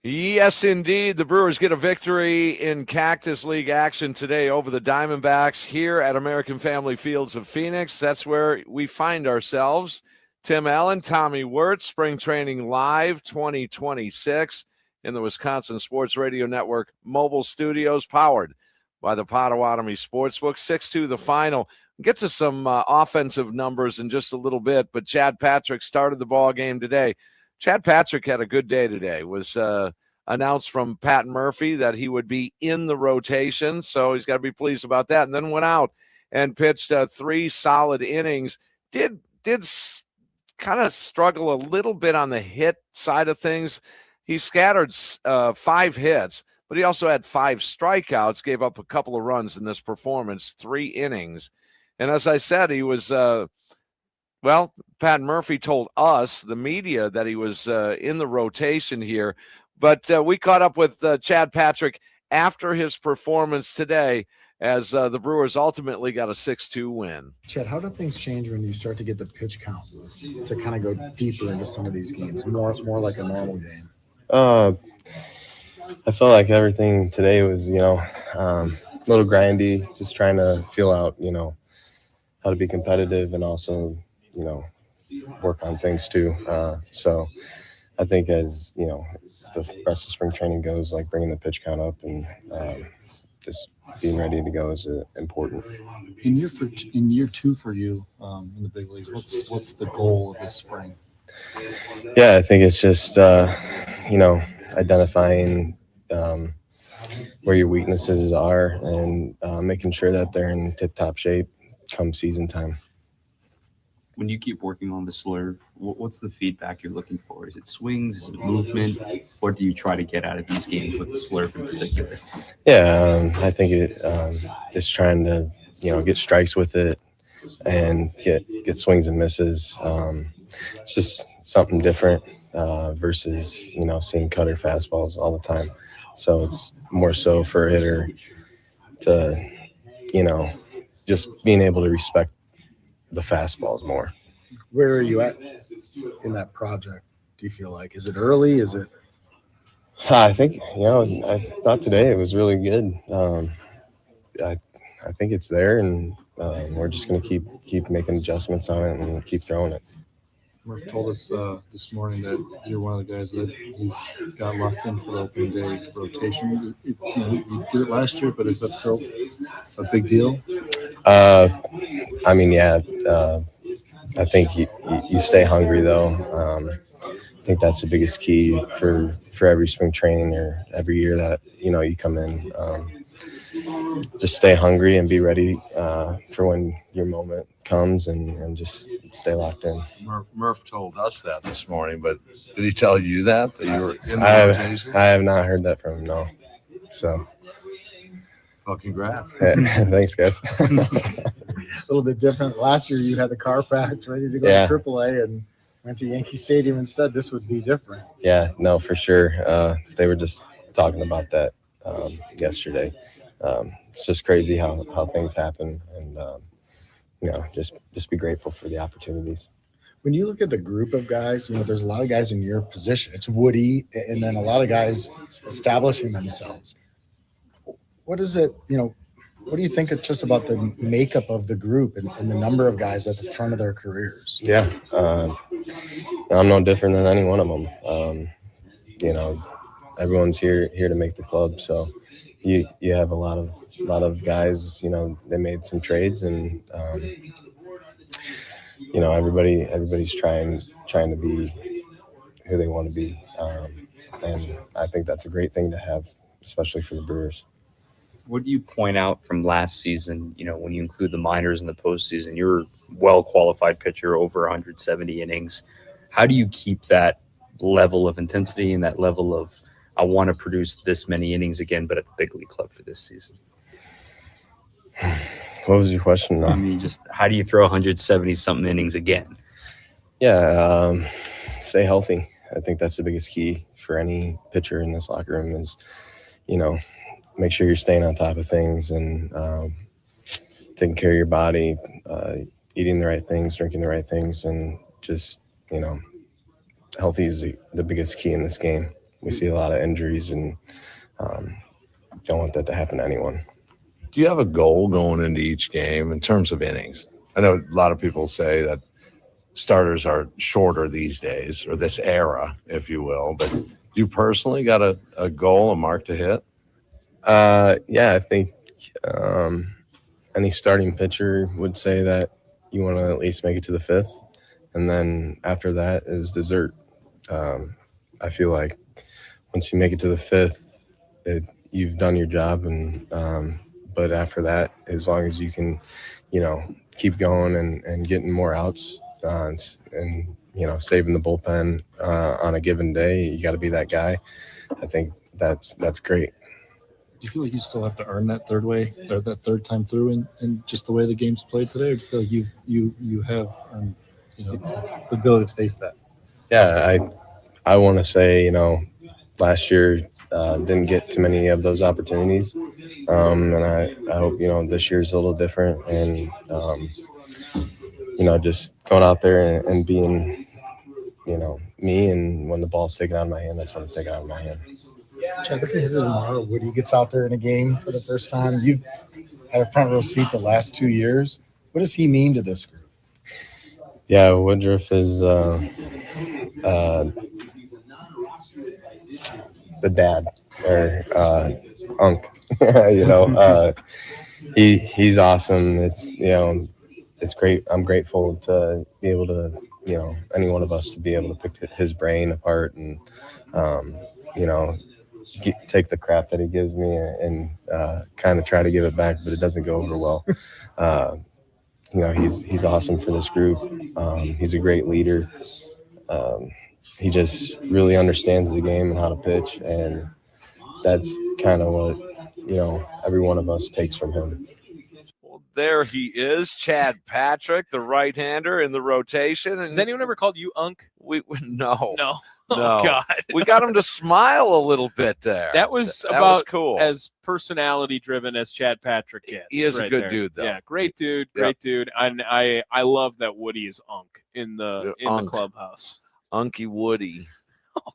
Yes, indeed. The Brewers get a victory in Cactus League action today over the Diamondbacks here at American Family Fields of Phoenix. That's where we find ourselves. Tim Allen, Tommy Wirtz, Spring Training Live 2026 in the Wisconsin Sports Radio Network mobile studios, powered by the Potawatomi Sportsbook. 6-2 the final. Get to some offensive numbers in just a little bit, but Chad Patrick started the ball game today. Chad Patrick had a good day today. Was announced from Pat Murphy that he would be in the rotation, so he's got to be pleased about that. And then went out and pitched 3 solid innings. Did kind of struggle a little bit on the hit side of things. He scattered 5 hits, but he also had 5 strikeouts, gave up a couple of runs in this performance, 3 innings. And as I said, he was Pat Murphy told us, the media, that he was in the rotation here. But we caught up with Chad Patrick after his performance today as the Brewers ultimately got a 6-2 win. Chad, how do things change when you start to get the pitch count to kind of go deeper into some of these games, more like a normal game? I felt like everything today was, a little grindy, just trying to feel out, how to be competitive and also, work on things too. So I think as, the rest of spring training goes, like bringing the pitch count up and just being ready to go is important. In year 2 for you in the big leagues, what's the goal of this spring? Yeah, I think it's just, identifying where your weaknesses are and making sure that they're in tip-top shape come season time. When you keep working on the slurve, what's the feedback you're looking for? Is it swings? Is it movement? What do you try to get out of these games with the slurve in particular? Yeah, I think just trying to, get strikes with it and get swings and misses. It's just something different versus, seeing cutter fastballs all the time. So it's more so for a hitter to, just being able to respect the fastballs more. Where are you at in that project? Do you feel like, is it early? Is it? I think, I thought today it was really good. I think it's there, and we're just going to keep making adjustments on it and keep throwing it. Murph told us this morning that you're one of the guys that he's got locked in for the opening day rotation. It's, you did it last year, but is that still a big deal? I think you stay hungry though. I think that's the biggest key for every spring training or every year that you come in. Just stay hungry and be ready for when your moment comes and just stay locked in. Murph told us that this morning, but did he tell you that you were in the rotation? I have not heard that from him, no. So, well, congrats. Thanks, guys. A little bit different. Last year you had the car packed, ready to go to AAA, and went to Yankee Stadium and said this would be different. Yeah, no, for sure. They were just talking about that yesterday. It's just crazy how things happen, and just be grateful for the opportunities. When you look at the group of guys, there's a lot of guys in your position. It's Woody, and then a lot of guys establishing themselves. What is it? What do you think just about the makeup of the group and the number of guys at the front of their careers? Yeah, I'm no different than any one of them. Everyone's here to make the club, so you have a lot of guys. They made some trades, and everybody's trying to be who they want to be, and I think that's a great thing to have, especially for the Brewers. What do you point out from last season? When you include the minors in the postseason, you're a well-qualified pitcher, over 170 innings. How do you keep that level of intensity and that level of, I want to produce this many innings again, but at the big league club for this season? What was your question? Just how do you throw 170-something innings again? Yeah, stay healthy. I think that's the biggest key for any pitcher in this locker room is, make sure you're staying on top of things and taking care of your body, eating the right things, drinking the right things, and just, healthy is the biggest key in this game. we see a lot of injuries, and don't want that to happen to anyone. Do you have a goal going into each game in terms of innings? I know a lot of people say that starters are shorter these days, or this era, if you will, but you personally got a goal, a mark to hit? Yeah, I think any starting pitcher would say that you want to at least make it to the fifth, and then after that is dessert. I feel like once you make it to the fifth, you've done your job, and but after that, as long as you can, keep going and getting more outs and saving the bullpen on a given day, you got to be that guy. I think that's great. Do you feel like you still have to earn that third way or that third time through in just the way the game's played today? Or do you feel like you have the ability to face that? Yeah, I want to say, last year didn't get too many of those opportunities. And I hope, this year's a little different, and, just going out there and being, me, and when the ball's taken out of my hand, that's when it's taken out of my hand. Chad, this is tomorrow. Woody gets out there in a game for the first time. You've had a front row seat the last 2 years. What does he mean to this group? Yeah, Woodruff is the dad, or Unc. He's awesome. It's great. I'm grateful to be able to, any one of us to be able to pick his brain apart and, take the crap that he gives me and kind of try to give it back, but it doesn't go over well. He's awesome for this group. He's a great leader. He just really understands the game and how to pitch, and that's kind of what every one of us takes from him. Well, there he is, Chad Patrick, the right-hander in the rotation. And Has anyone ever called you Unc? No. No. No. Oh, God. We got him to smile a little bit there. That was That about was cool. as personality-driven as Chad Patrick gets. He is a good there. dude, though. Yeah, great dude, dude. And I love that Woody is Unc in the clubhouse. Unky Woody.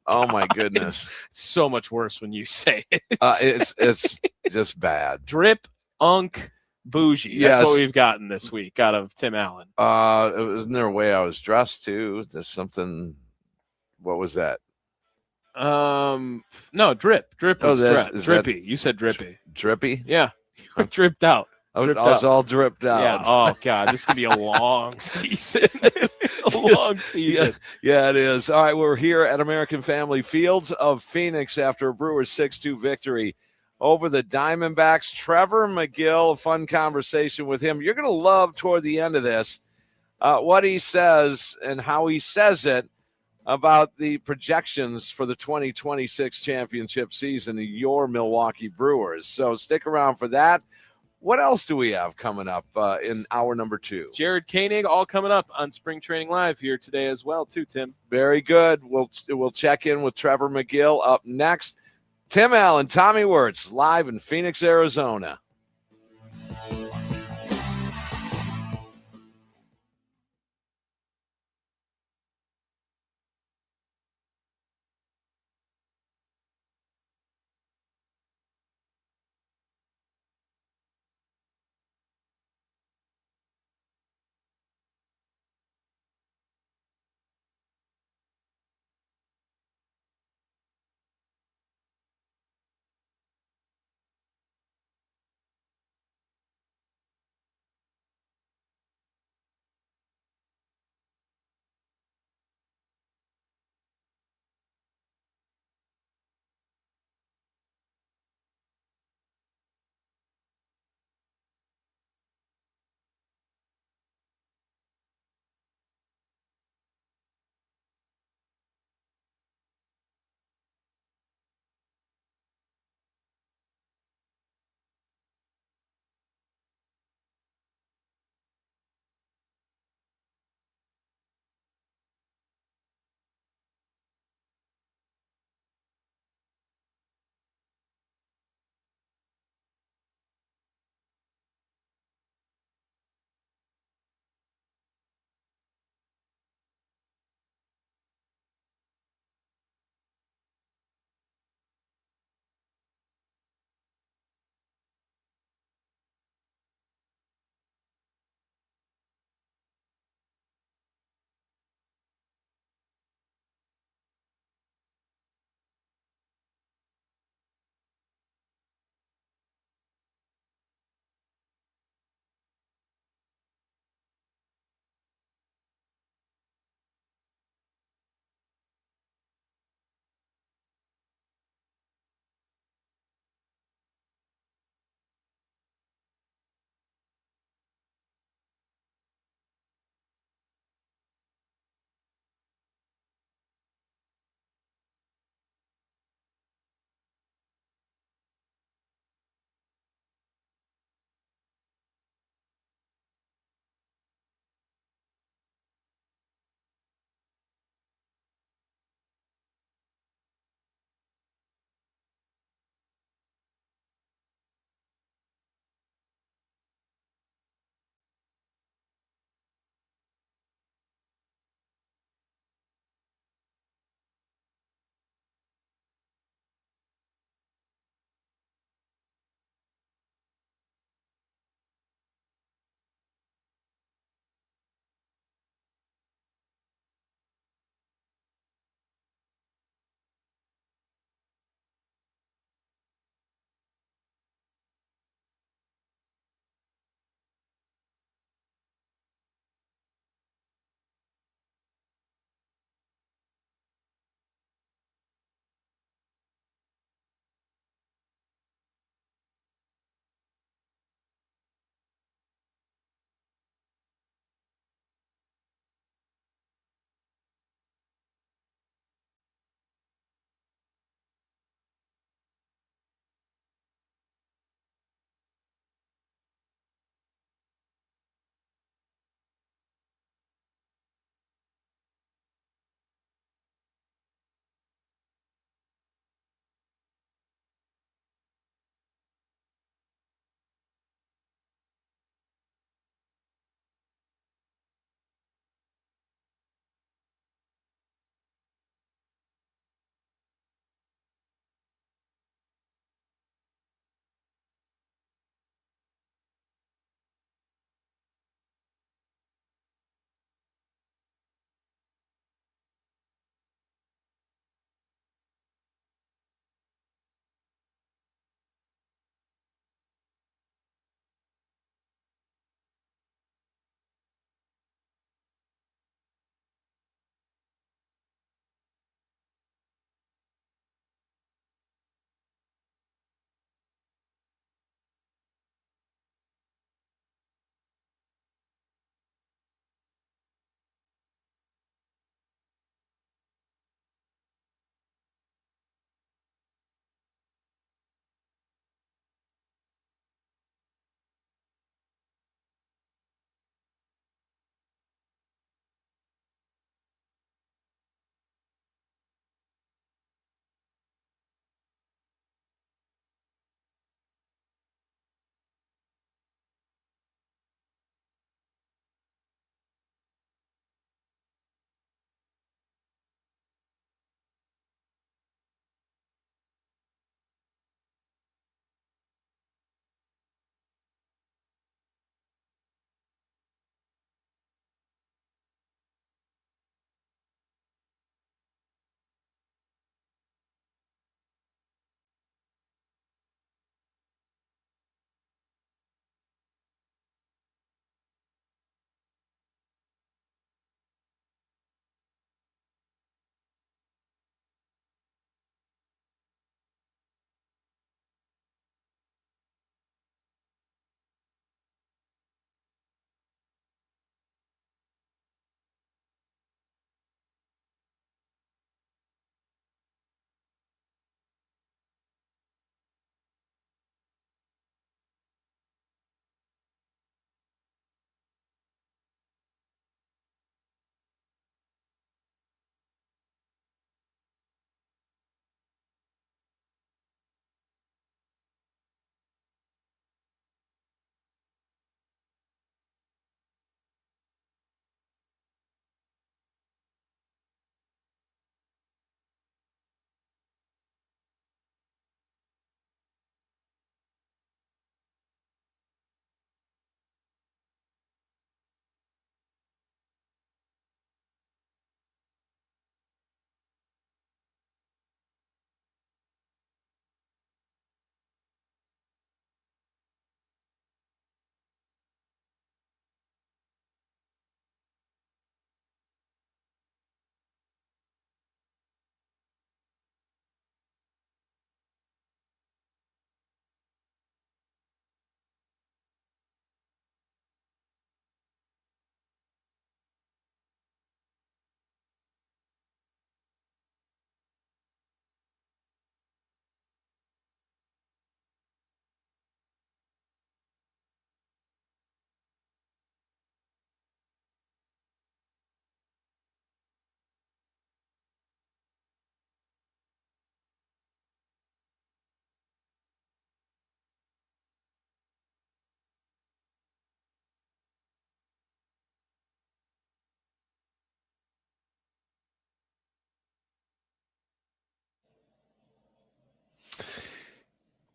Oh my goodness. It's so much worse when you say it. It's just bad. Drip, Unc, Bougie. That's what we've gotten this week out of Tim Allen. Isn't there a way I was dressed too? There's something. What was that? No, drip. Drip was drippy. You said drippy. Drippy? Yeah. You were dripped out. I was all dripped out. Yeah. Oh God, this could be a long season. A long season. Yeah, it is. All right, we're here at American Family Fields of Phoenix after a Brewers 6-2 victory over the Diamondbacks. Trevor Megill, a fun conversation with him. You're going to love toward the end of this what he says and how he says it about the projections for the 2026 championship season of your Milwaukee Brewers. So stick around for that. What else do we have coming up in hour number 2? Jared Koenig, all coming up on Spring Training Live here today as well, too, Tim. Very good. We'll check in with Trevor Megill up next. Tim Allen, Tommy Wirtz, live in Phoenix, Arizona.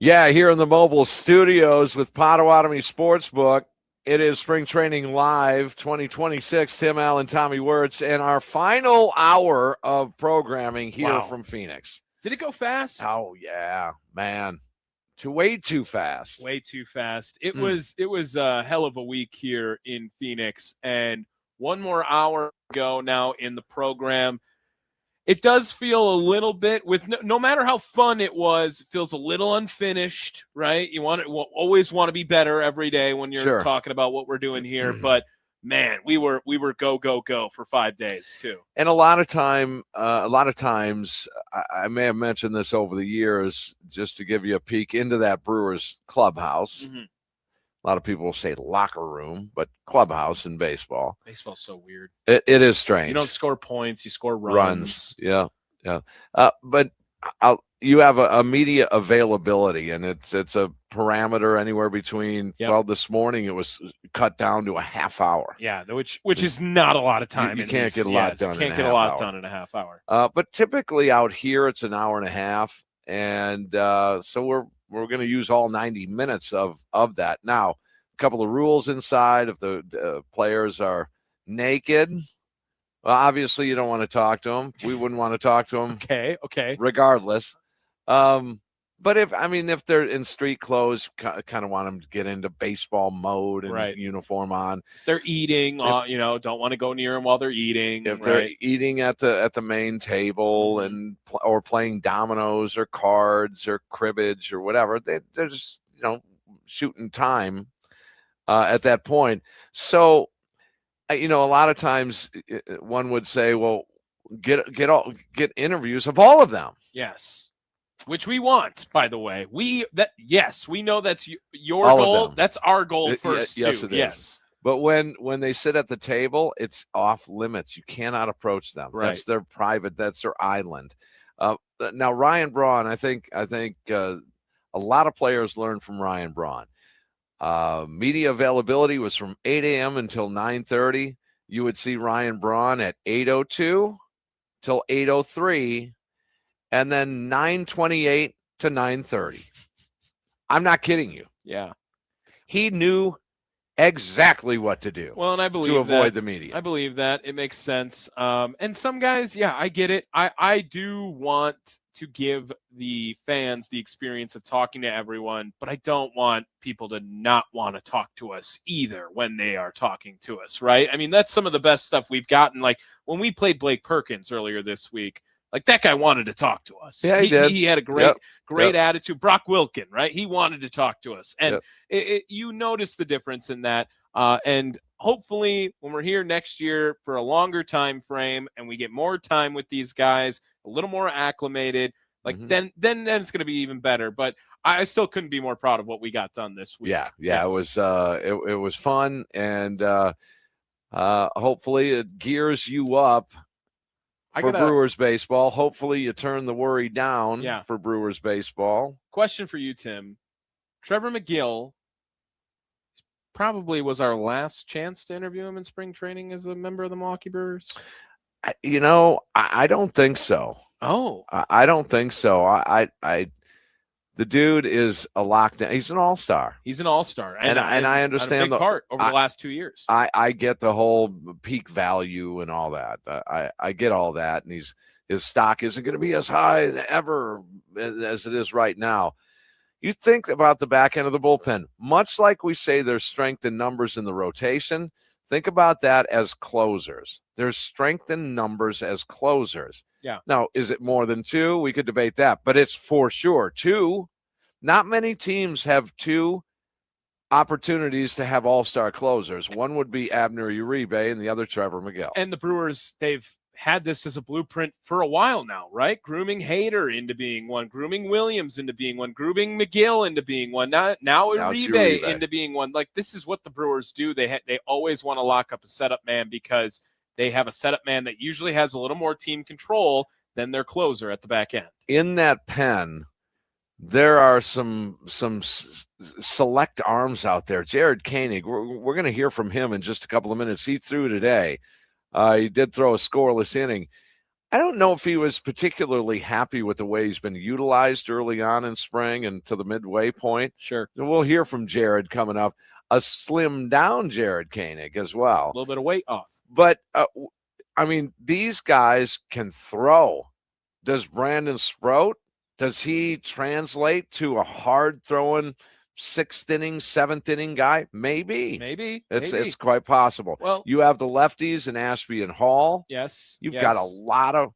Yeah, here in the mobile studios with Potawatomi Sportsbook. It is Spring Training Live 2026. Tim Allen, Tommy Wirtz, and our final hour of programming here from Phoenix. Did it go fast? Oh, yeah, man. Way too fast. Way too fast. It was a hell of a week here in Phoenix, and one more hour to go now in the program. It does feel a little bit, with no matter how fun it was, it feels a little unfinished, right? You always want to be better every day when you're talking about what we're doing here, but man, we were go for 5 days too. And a lot of times, I may have mentioned this over the years, just to give you a peek into that Brewers clubhouse. Mm-hmm. A lot of people will say locker room, but clubhouse in baseball. Baseball's so weird. It is strange. You don't score points, you score runs. Yeah. But you have a media availability, and it's a parameter anywhere between. Yep. Well, this morning it was cut down to a half hour. Yeah, which is not a lot of time. You can't get a lot done. Can't get a lot done in a half hour. But typically out here it's an hour and a half, and so we're going to use all 90 minutes of that. Now, a couple of rules inside. If the players are naked, well, obviously you don't want to talk to them. We wouldn't want to talk to them. Okay. Regardless. But if they're in street clothes, kind of want them to get into baseball mode and uniform on. If they're eating, don't want to go near them while they're eating. If they're eating at the main table or playing dominoes or cards or cribbage or whatever, they're just shooting time at that point. So a lot of times one would say, well, get interviews of all of them. Yes. Which we want, by the way. We know that's your all goal. That's our goal first, yes, too. It is. But when they sit at the table, it's off limits. You cannot approach them. Right. That's their private. That's their island. Now Ryan Braun, I think a lot of players learned from Ryan Braun. Media availability was from 8 a.m. until 9:30. You would see Ryan Braun at 8:02 till 8:03. And then 9:28 to 9:30. I'm not kidding you. Yeah. He knew exactly what to do. Well, and I believe to avoid the media. I believe that. It makes sense. And some guys, I get it. I do want to give the fans the experience of talking to everyone, but I don't want people to not want to talk to us either when they are talking to us, right? I mean, that's some of the best stuff we've gotten. Like when we played Blake Perkins earlier this week, like that guy wanted to talk to us. Yeah, he did. He had a great attitude. Brock Wilkin, right? He wanted to talk to us. And you notice the difference in that. And hopefully when we're here next year for a longer time frame and we get more time with these guys, a little more acclimated, then it's going to be even better. But I still couldn't be more proud of what we got done this week. Yeah. Yes. It was fun, and hopefully it gears you up for Brewers baseball. Hopefully you turn the worry down for Brewers baseball. Question for you, Tim. Trevor Megill probably was our last chance to interview him in spring training as a member of the Milwaukee Brewers. I don't think so. Oh, I don't think so. The dude is a lockdown. He's an all-star. He's an all-star. And I understand a big part over the last 2 years. I get the whole peak value and all that. I get all that. And his stock isn't going to be as high ever as it is right now. You think about the back end of the bullpen, much like we say there's strength in numbers in the rotation. Think about that as closers. There's strength in numbers as closers. Yeah. Now, is it more than two? We could debate that, but it's for sure two. Not many teams have two opportunities to have all-star closers. One would be Abner Uribe and the other Trevor Megill. And the Brewers, they've had this as a blueprint for a while now, right? Grooming Hader into being one, grooming Williams into being one, grooming Megill into being one, now Uribe into being one. Like, this is what the Brewers do. They always want to lock up a setup man because they have a setup man that usually has a little more team control than their closer at the back end. In that pen, there are some select arms out there. Jared Koenig, we're going to hear from him in just a couple of minutes. He threw today. He did throw a scoreless inning. I don't know if he was particularly happy with the way he's been utilized early on in spring and to the midway point. Sure. And we'll hear from Jared coming up, a slimmed down Jared Koenig as well. A little bit of weight off. But, I mean, these guys can throw. Does Brandon Sproat, does he translate to a hard-throwing 6th inning, 7th inning guy? Maybe. It's quite possible. Well, you have the lefties in Ashby and Hall. Yes. You've got a lot of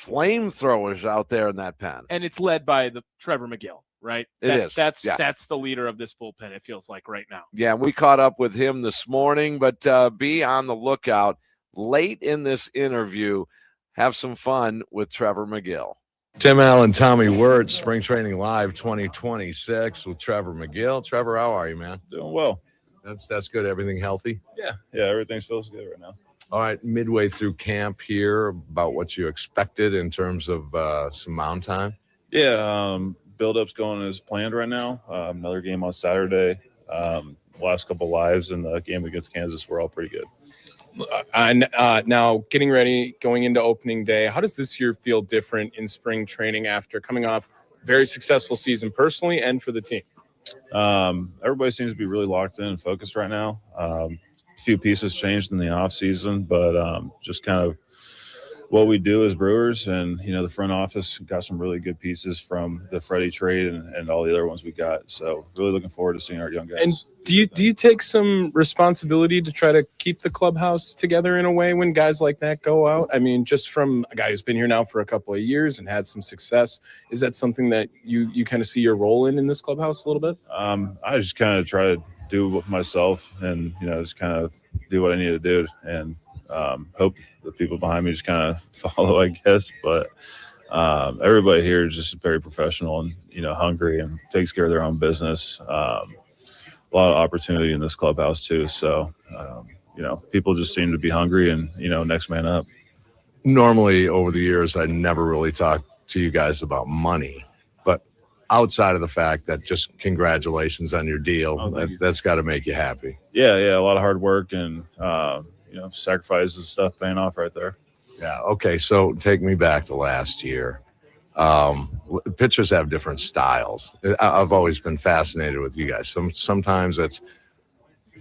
flamethrowers out there in that pen. And it's led by the Trevor Megill, right? Is. That's the leader of this bullpen, it feels like right now. Yeah, we caught up with him this morning, but be on the lookout. Late in this interview, have some fun with Trevor Megill. Tim Allen, Tommy Wirtz, Spring Training Live 2026 with Trevor Megill. Trevor, how are you, man? Doing well. That's good. Everything healthy? Yeah, everything feels good right now. All right, midway through camp here, about what you expected in terms of some mound time? Yeah, build-up's going as planned right now. Another game on Saturday. Last couple lives in the game against Kansas were all pretty good. Now getting ready, going into opening day, how does this year feel different in spring training after coming off a very successful season personally and for the team? Everybody seems to be really locked in and focused right now. A few pieces changed in the off season, but just kind of what we do as Brewers, and the front office got some really good pieces from the Freddie trade and all the other ones we got. So really looking forward to seeing our young guys. And do you take some responsibility to try to keep the clubhouse together in a way when guys like that go out? I mean, just from a guy who's been here now for a couple of years and had some success, is that something that you kind of see your role in this clubhouse a little bit? I just kind of try to do it myself and just kind of do what I need to do and hope the people behind me just kind of follow, I guess. But everybody here is just very professional and hungry and takes care of their own business. A lot of opportunity in this clubhouse too. So people just seem to be hungry and next man up. Normally over the years, I never really talked to you guys about money, but outside of the fact that just congratulations on your deal, that's got to make you happy. Yeah, a lot of hard work and sacrifices and stuff paying off right there. Yeah. Okay. So take me back to last year. Pitchers have different styles. I've always been fascinated with you guys. Sometimes it's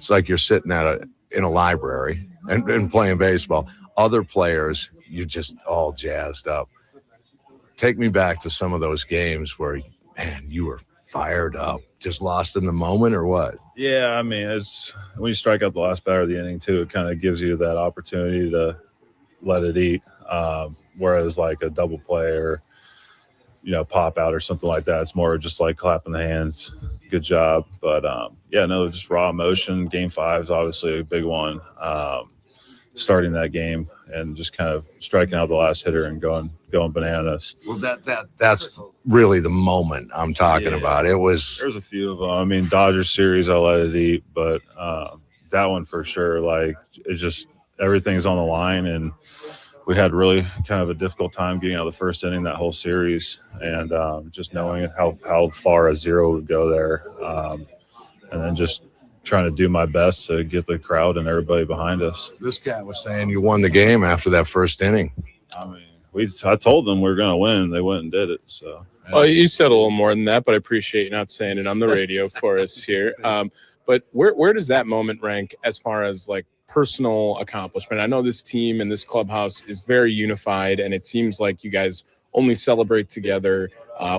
like you're sitting in a library and playing baseball. Other players, you're just all jazzed up. Take me back to some of those games where, man, you were fired up, just lost in the moment, or what? Yeah, I mean, it's when you strike out the last batter of the inning too, it kind of gives you that opportunity to let it eat. Whereas like a double play or pop out or something like that, it's more just like clapping the hands. Good job. But just raw emotion. Game 5 is obviously a big one. Starting that game and just kind of striking out the last hitter and going bananas. Well, that's really the moment I'm talking about. There's a few of them. I mean, Dodgers series, I let it eat, but that one for sure. Like it's just everything's on the line, and we had really kind of a difficult time getting out of the first inning that whole series, and just knowing how far a 0 would go there, and then just trying to do my best to get the crowd and everybody behind us. This cat was saying you won the game after that first inning. I mean, I told them we were going to win. They went and did it. So. Well, you said a little more than that, but I appreciate you not saying it on the radio for us here. But where does that moment rank as far as like personal accomplishment? I know this team and this clubhouse is very unified, and it seems like you guys only celebrate together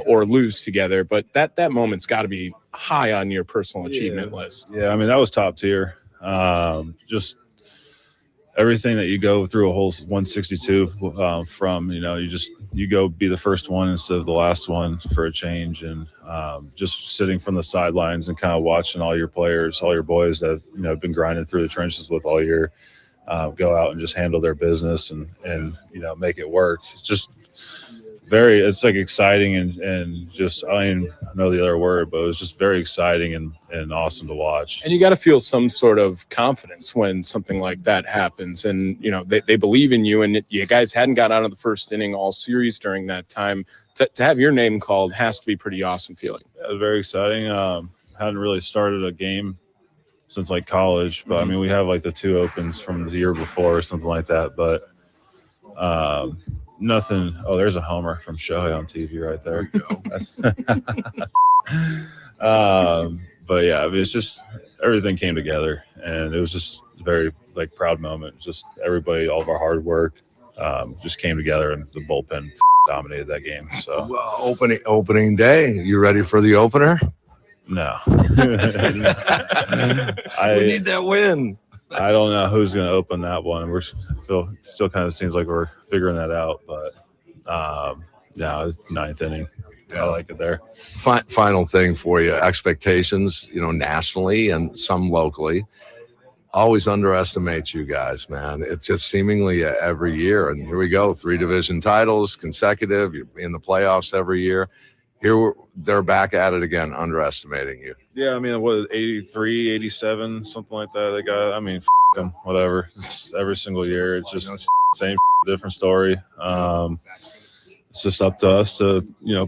or lose together, but that moment's got to be high on your personal achievement list. Yeah, I mean, that was top tier. Just everything that you go through a whole 162 from, you go be the first one instead of the last one for a change, and just sitting from the sidelines and kind of watching all your players, all your boys that have been grinding through the trenches with all year, go out and just handle their business and make it work. It's just it's like exciting and just, I don't even know the other word, but it was just very exciting and awesome to watch. And you got to feel some sort of confidence when something like that happens. And, they believe in you, and you guys hadn't got out of the first inning all series during that time. To have your name called has to be pretty awesome feeling. Yeah, it was very exciting. Hadn't really started a game since like college, but I mean, we have like the 2 opens from the year before or something like that. But nothing. Oh, there's a homer from Shohei on TV right there. But yeah, I mean, it's just everything came together, and it was just a very proud moment. Just everybody, all of our hard work, just came together, and the bullpen dominated that game. So Well, opening day, you ready for the opener? no, We need that win. I don't know who's going to open that one. We're still kind of seems like we're figuring that out, but no, it's ninth inning. I like it there. Final thing for you, expectations, nationally and some locally. Always underestimate you guys, man. It's just seemingly every year. And here we go, 3 division titles consecutive. You're in the playoffs every year. Here they're back at it again, underestimating you. Yeah, I mean, what, 83, 87, something like that. They got, I mean, them, whatever. It's every single year. It's just same, different story. It's just up to us to,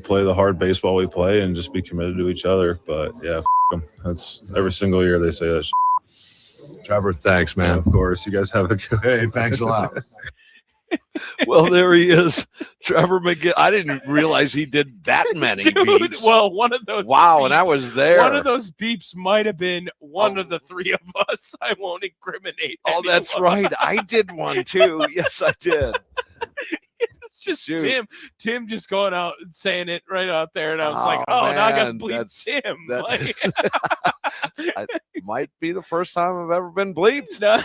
play the hard baseball we play and just be committed to each other. But yeah, them. That's every single year they say that. Trevor, thanks, man. Yeah, of course. You guys have a good. Hey, thanks a lot. Well, there he is, Trevor Megill. I didn't realize he did that many beeps. Well, one of those. Wow, beeps, and I was there. One of those beeps might have been one of the 3 of us. I won't incriminate. Oh, that's right. I did one too. Yes, I did. It's just Tim just going out and saying it right out there, and I was like, man, now I got to bleep Tim. It might be the first time I've ever been bleeped.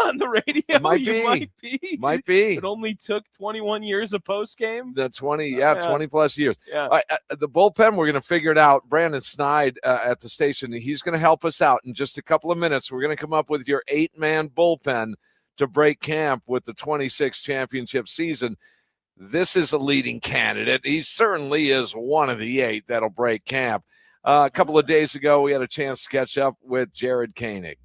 On the radio, Might be. It only took 21 years of post game. The 20 plus years. Yeah. All right, the bullpen, we're going to figure it out. Brandon Snide at the station, he's going to help us out in just a couple of minutes. We're going to come up with your 8-man bullpen to break camp with the 26 championship season. This is a leading candidate. He certainly is one of the 8 that'll break camp. A couple of days ago, we had a chance to catch up with Jared Koenig.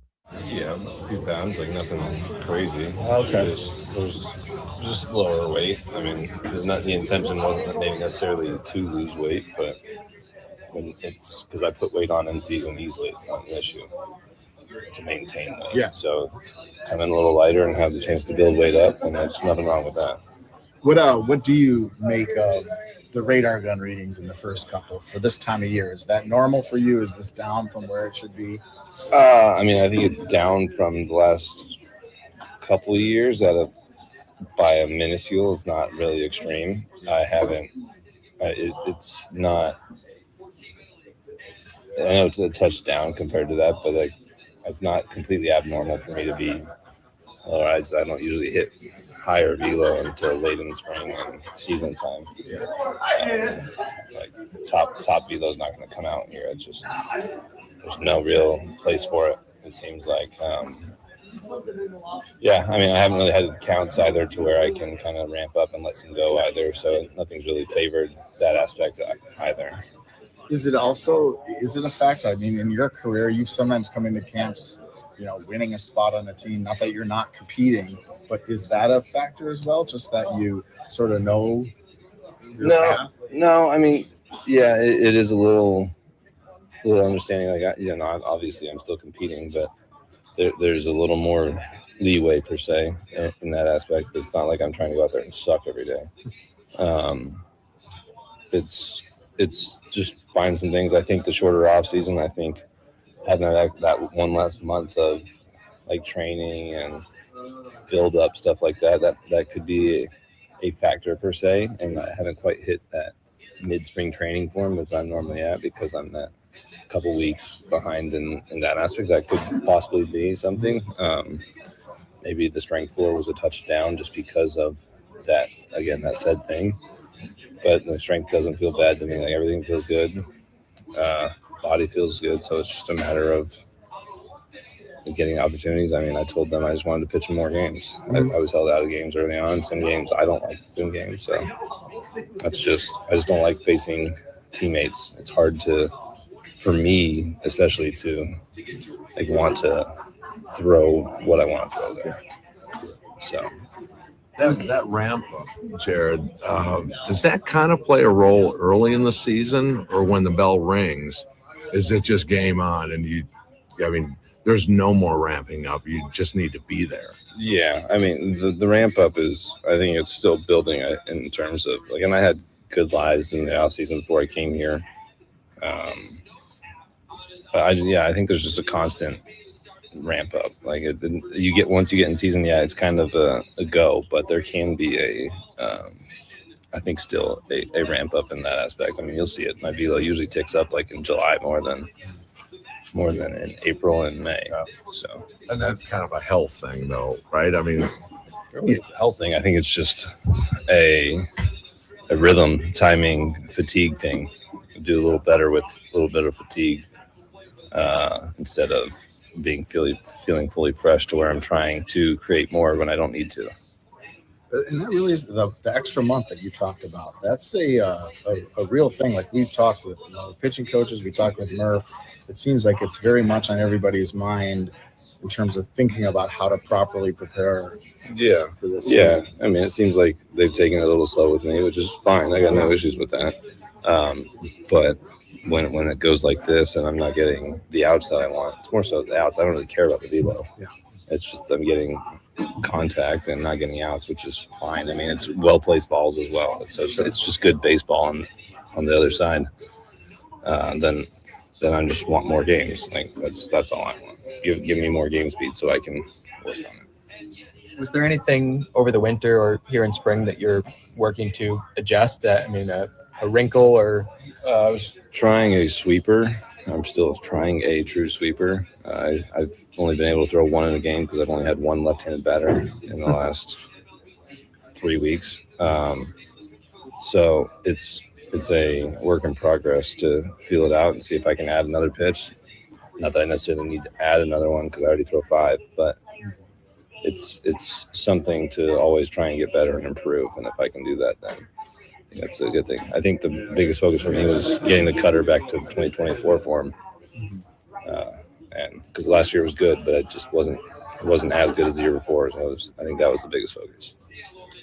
Yeah, a few pounds, nothing crazy. Okay. It was just lower weight. I mean, the intention wasn't maybe necessarily to lose weight, but when it's because I put weight on in season easily, it's not an issue to maintain weight. Yeah. So come in a little lighter and have the chance to build weight up, and there's nothing wrong with that. What do you make of the radar gun readings in the first couple for this time of year? Is that normal for you? Is this down from where it should be? I mean, I think it's down from the last couple of years by a minuscule. It's not really extreme. I haven't. It's not. I know it's a touchdown compared to that, but it's not completely abnormal for me to be. Otherwise, I don't usually hit higher velo until late in the spring and season time. Top velo is not going to come out here. It's just there's no real place for it. It seems like. I mean, I haven't really had counts either to where I can kind of ramp up and let some go either. So nothing's really favored that aspect either. Is it a factor? I mean, in your career, you've sometimes come into camps, winning a spot on a team. Not that you're not competing, but is that a factor as well? Just that you sort of know your path? No. I mean, yeah, it is a little understanding. Obviously I'm still competing, but there's a little more leeway per se in that aspect. It's not like I'm trying to go out there and suck every day. It's just find some things. I think the shorter off season, I think having that one last month of training and build up stuff like that could be a factor per se. And I haven't quite hit that mid-spring training form, which I'm normally at, because I'm that couple weeks behind in that aspect. That could possibly be something. Maybe the strength floor was a touchdown just because of that, again, that said thing. But the strength doesn't feel bad to me. Everything feels good. Body feels good. So it's just a matter of getting opportunities. I mean, I told them I just wanted to pitch in more games. I was held out of games early on. Some games I don't like some games. So I just don't like facing teammates. It's hard for me, especially to want to throw what I want to throw there. So that ramp up, Jared, does that kind of play a role early in the season, or when the bell rings, is it just game on and there's no more ramping up? You just need to be there. Yeah, I mean the ramp up is. I think it's still building in terms of like, and I had good lives in the off season before I came here. But I think there's just a constant ramp up. Like you get once you get in season, it's kind of a go, but there can be I think still a ramp up in that aspect. I mean, you'll see it. My velo usually ticks up like in July more than in April and May. So, And that's kind of a health thing, though, right? I mean, it's a health thing. I think it's just a rhythm, timing, fatigue thing. Do a little better with a little bit of fatigue instead of feeling fully fresh to where I'm trying to create more when I don't need to. And that really is the extra month that you talked about. That's a real thing. Like we've talked with pitching coaches, we talked with Murph. It seems like it's very much on everybody's mind in terms of thinking about how to properly prepare. For this season. I mean, it seems like they've taken it a little slow with me, which is fine. I got no issues with that. But when it goes like this and I'm not getting the outs that I want, it's more so the outs. I don't really care about the velo. Yeah. It's just I'm getting contact and not getting outs, which is fine. I mean, it's well placed balls as well. So it's just good baseball on the other side. Then I just want more games. Like that's all I want. Give me more game speed so I can work on it. Was there anything over the winter or here in spring that you're working to adjust? I mean, a wrinkle or? I was trying a sweeper. I'm still trying a true sweeper. I've only been able to throw one in a game because I've only had one left-handed batter in the last 3 weeks. So it's a work in progress to feel it out and see if I can add another pitch. Not that I necessarily need to add another one because I already throw 5, but it's something to always try and get better and improve. And if I can do that, then that's a good thing. I think the biggest focus for me was getting the cutter back to 2024 form. And because last year was good, but it just wasn't as good as the year before. So I think that was the biggest focus.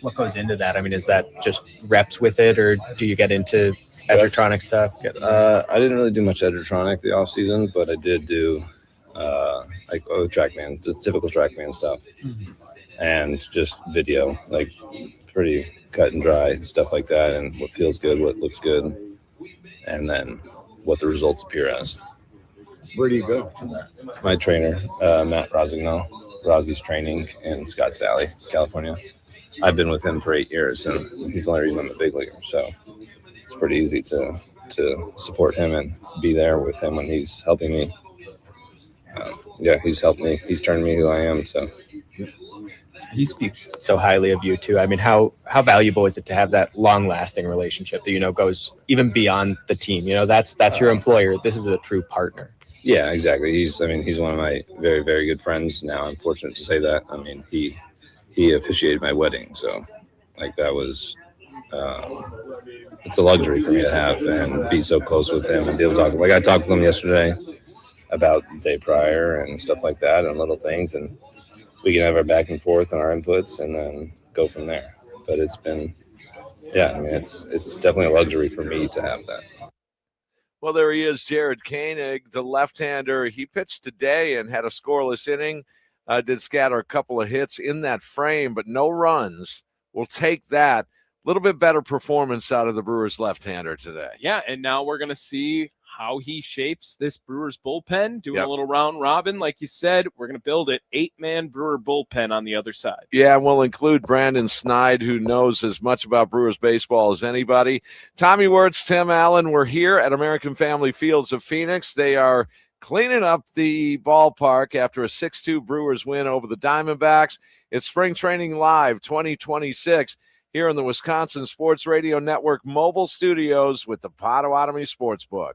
What goes into that? I mean, is that just reps with it, or do you get into edgertronic stuff? I didn't really do much edgertronic the off season, but I did do TrackMan, just typical TrackMan stuff, and just video, like pretty cut and dry stuff like that, and what feels good, what looks good, and then what the results appear as. Where do you go for that? My trainer, Matt Rosignol, Rosie's training in Scotts Valley, California. I've been with him for 8 years, and he's the only reason I'm a big leaguer. So it's pretty easy to support him and be there with him when he's helping me. He's helped me. He's turned me who I am. So He speaks so highly of you too. I mean, how valuable is it to have that long-lasting relationship that goes even beyond the team? That's your employer. This is a true partner. Yeah, exactly. He's one of my very, very good friends now. I'm fortunate to say that. I mean, he officiated my wedding, so like that was it's a luxury for me to have and be so close with him and be able to talk. Like I talked with him yesterday about the day prior and stuff like that and little things, and we can have our back and forth and our inputs and then go from there. But it's been, I mean, it's definitely a luxury for me to have that. Well, there he is, Jared Koenig, the left-hander. He pitched today and had a scoreless inning. Did scatter a couple of hits in that frame, but no runs. We'll take that. A little bit better performance out of the Brewers left-hander today. Yeah, and now we're going to see how he shapes this Brewers bullpen, doing a little round robin. Like you said, we're going to build it. 8-man Brewer bullpen on the other side. Yeah, and we'll include Brandon Snide, who knows as much about Brewers baseball as anybody. Tommy Wirtz, Tim Allen, we're here at American Family Fields of Phoenix. They are cleaning up the ballpark after a 6-2 Brewers win over the Diamondbacks. It's Spring Training Live 2026 here in the Wisconsin Sports Radio Network mobile studios with the Potawatomi Sportsbook.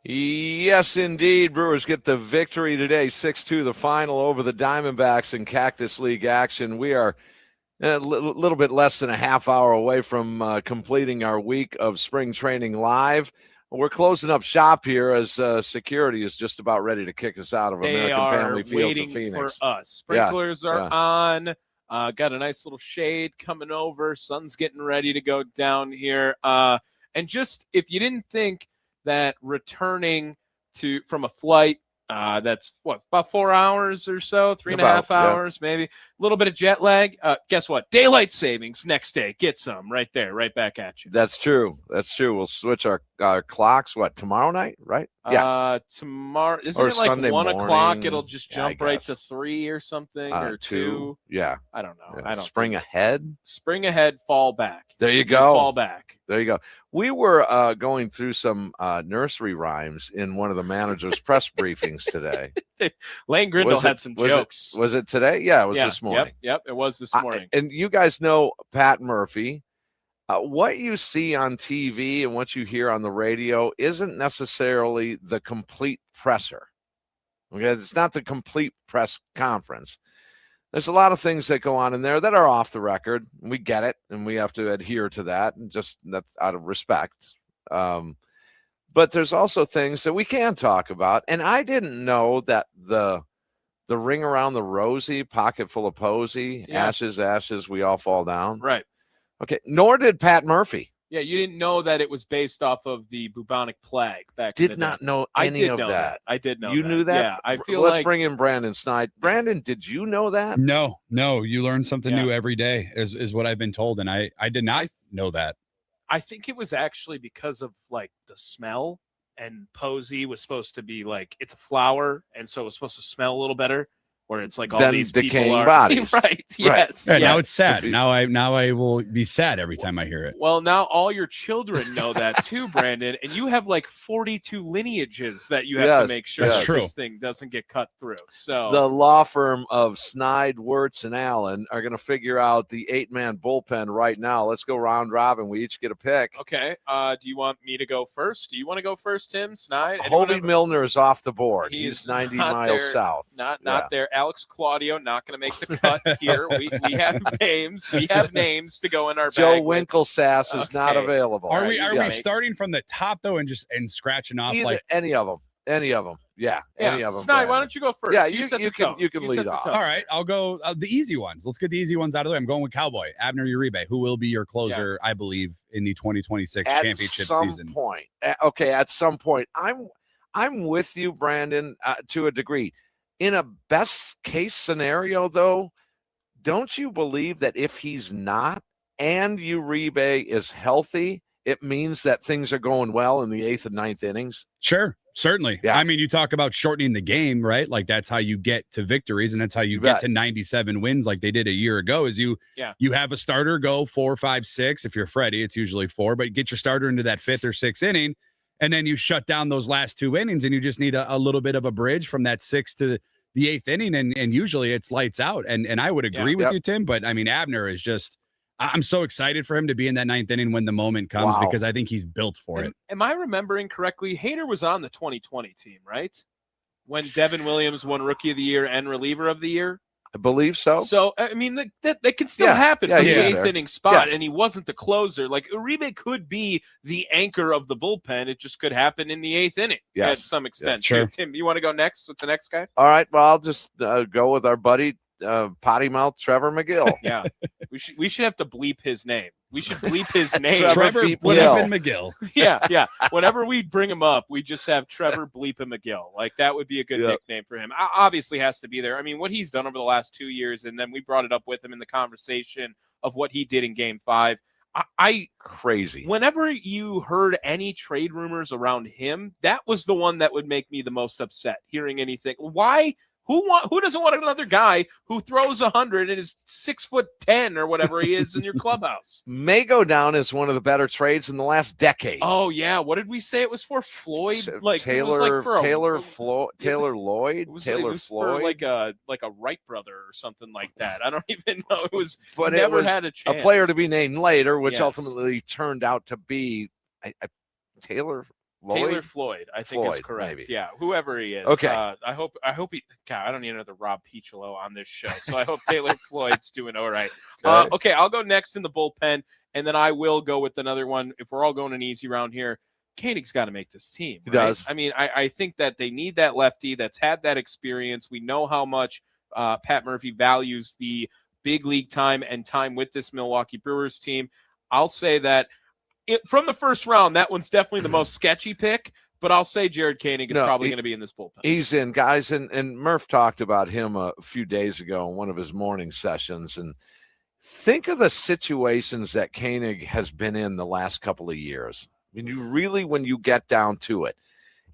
Yes, indeed. Brewers get the victory today, 6-2, the final over the Diamondbacks in Cactus League action. We are a little bit less than a half hour away from completing our week of spring training live. We're closing up shop here as security is just about ready to kick us out of American Family Fields of Phoenix. For us. Sprinklers are yeah. on. Got a nice little shade coming over. Sun's getting ready to go down here. And just if you didn't think that returning from a flight that's about 4 hours or so, 3.5 hours, maybe a little bit of jet lag. Guess what? Daylight savings next day. Get some right there, right back at you. That's true. We'll switch our clocks. Tomorrow night, right? Yeah. Tomorrow isn't or it like Sunday 1 o'clock? morning. It'll just jump right to 3 or something or 2. Yeah. I don't know. Yeah. I don't. Spring ahead. Spring ahead. Fall back. There you go. Fall back. There you go. We were going through some nursery rhymes in one of the manager's press briefings today. Lane Grindle had some jokes. Was it today? Yeah, it was this morning. Yep, it was this morning. And you guys know Pat Murphy. What you see on TV and what you hear on the radio isn't necessarily the complete presser. Okay, it's not the complete press conference. There's a lot of things that go on in there that are off the record. We get it, and we have to adhere to that, and just that's out of respect. But there's also things that we can talk about. And I didn't know that the ring around the rosy, pocket full of posy, ashes, ashes, we all fall down. Right. Okay. Nor did Pat Murphy. Yeah, you didn't know that it was based off of the bubonic plague back. Did not know any of that. I did know. You knew that? Yeah, I feel Let's like. bring in Brandon Snide. Brandon, did you know that? No. You learn something new every day, is what I've been told, and I did not know that. I think it was actually because of like the smell, and posy was supposed to be like it's a flower, and so it was supposed to smell a little better. Where it's like all Then these decaying people are bodies. right. Yes. Yeah, yes. now it's sad. Now I will be sad every time I hear it. Well, now all your children know that too, Brandon, and you have like 42 lineages that you have to make sure that's that true. this thing doesn't get cut through. So The law firm of Snide, Wirtz, and Allen are going to figure out the 8-man bullpen right now. Let's go round robin. We each get a pick. okay. Do you want me to go first? Do you want to go first, Tim? Snide? Hobie Milner is off the board. He He's is 90 not miles there. south. Not there. Alex Claudio not going to make the cut here. We have names. We have names to go in our Joe bag with. Winklesass is not Okay. available. Are we Yeah. starting from the top though and scratching off Either, like any of them? Any of them? Yeah, any of them. Snide, why don't you go first? Yeah, set you the tone. can You lead set the off. tone. All right, I'll go the easy ones. Let's get the easy ones out of the way. I'm going with Cowboy, Abner Uribe, who will be your closer, I believe, in the 2026 championship season. At some point. I'm with you, Brandon, to a degree. In a best case scenario, though, don't you believe that if he's not and Uribe is healthy, it means that things are going well in the 8th and 9th innings? Sure, certainly. Yeah. I mean, you talk about shortening the game, right? Like that's how you get to victories, and that's how you get to 97 wins, like they did a year ago. Is you have a starter go 4, 5, 6. If you're Freddie, it's usually 4, but get your starter into that 5th or 6th inning, and then you shut down those last 2 innings, and you just need a little bit of a bridge from that 6th to the 8th inning, and usually it's lights out. And I would agree with you, Tim, but I mean, Abner is just. I'm so excited for him to be in that 9th inning when the moment comes because I think he's built for it. Am I remembering correctly? Hader was on the 2020 team, right? When Devin Williams won Rookie of the Year and Reliever of the Year? I believe so. So, I mean, that can still happen Yeah, from he the was 8th there. inning spot, Yeah. and he wasn't the closer. Like, Uribe could be the anchor of the bullpen. It just could happen in the 8th inning at some extent. sure. Tim, you want to go next with the next guy? All right, well, I'll just go with our buddy potty mouth Trevor Megill. Yeah, we should have to bleep his name. We should bleep his name. Trevor bleeping Megill. Yeah. Whenever we bring him up, we just have Trevor bleeping Megill. Like that would be a good nickname for him. Obviously, has to be there. I mean, what he's done over the last 2 years, and then we brought it up with him in the conversation of what he did in Game 5. Crazy. Whenever you heard any trade rumors around him, that was the one that would make me the most upset. Hearing anything, why? Who doesn't want another guy who throws 100 and is 6'10" or whatever he is in your clubhouse? May go down as one of the better trades in the last decade. Oh yeah, what did we say it was for? Floyd, like it was Taylor, like for Taylor Lloyd, it was Floyd, for like a Wright brother or something like that. I don't even know. It was, but never it was had a chance. A player to be named later, which Yes. ultimately turned out to be Taylor. Taylor Floyd, I think is correct. Maybe. Yeah, whoever he is. Okay. I hope he. God, I don't need another Rob Piccolo on this show, so I hope Taylor Floyd's doing all right. Okay, I'll go next in the bullpen, and then I will go with another one. If we're all going an easy round here, Koenig's got to make this team. Right? He does. I mean, I think that they need that lefty that's had that experience. We know how much Pat Murphy values the big league time and time with this Milwaukee Brewers team. I'll say that from the first round, that one's definitely the most sketchy pick, but I'll say Jared Koenig is probably going to be in this bullpen. He's in, guys, and Murph talked about him a few days ago in one of his morning sessions, and think of the situations that Koenig has been in the last couple of years. I mean, when you get down to it,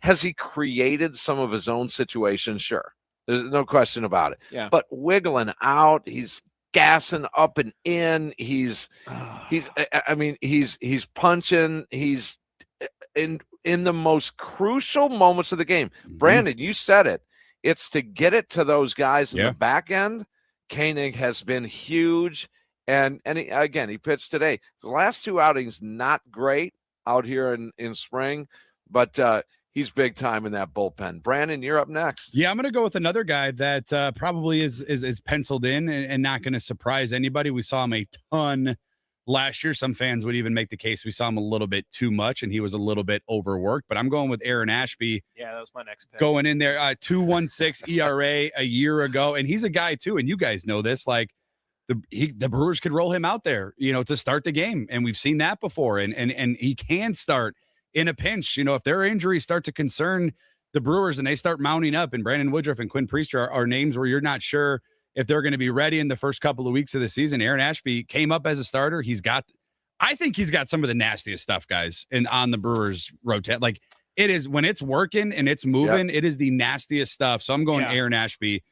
has he created some of his own situations? Sure. There's no question about it. Yeah. But wiggling out, he's gassing up and in. He's punching. He's in the most crucial moments of the game. Brandon, you said it. It's to get it to those guys in the back end. Koenig has been huge. And he pitched today. The last two outings, not great out here in spring, but he's big time in that bullpen. Brandon, you're up next. Yeah, I'm going to go with another guy that probably is penciled in and not going to surprise anybody. We saw him a ton last year. Some fans would even make the case we saw him a little bit too much and he was a little bit overworked. But I'm going with Aaron Ashby. Yeah, that was my next pick. Going in there, 2.16 ERA a year ago. And he's a guy, too, and you guys know this, like, the Brewers could roll him out there, to start the game. And we've seen that before. And he can start in a pinch. If their injuries start to concern the Brewers and they start mounting up, and Brandon Woodruff and Quinn Priester are names where you're not sure if they're going to be ready in the first couple of weeks of the season. Aaron Ashby came up as a starter. I think he's got some of the nastiest stuff, guys, on the Brewers rotate. Like, it is when it's working and it's moving, it is the nastiest stuff. So I'm going Aaron Ashby.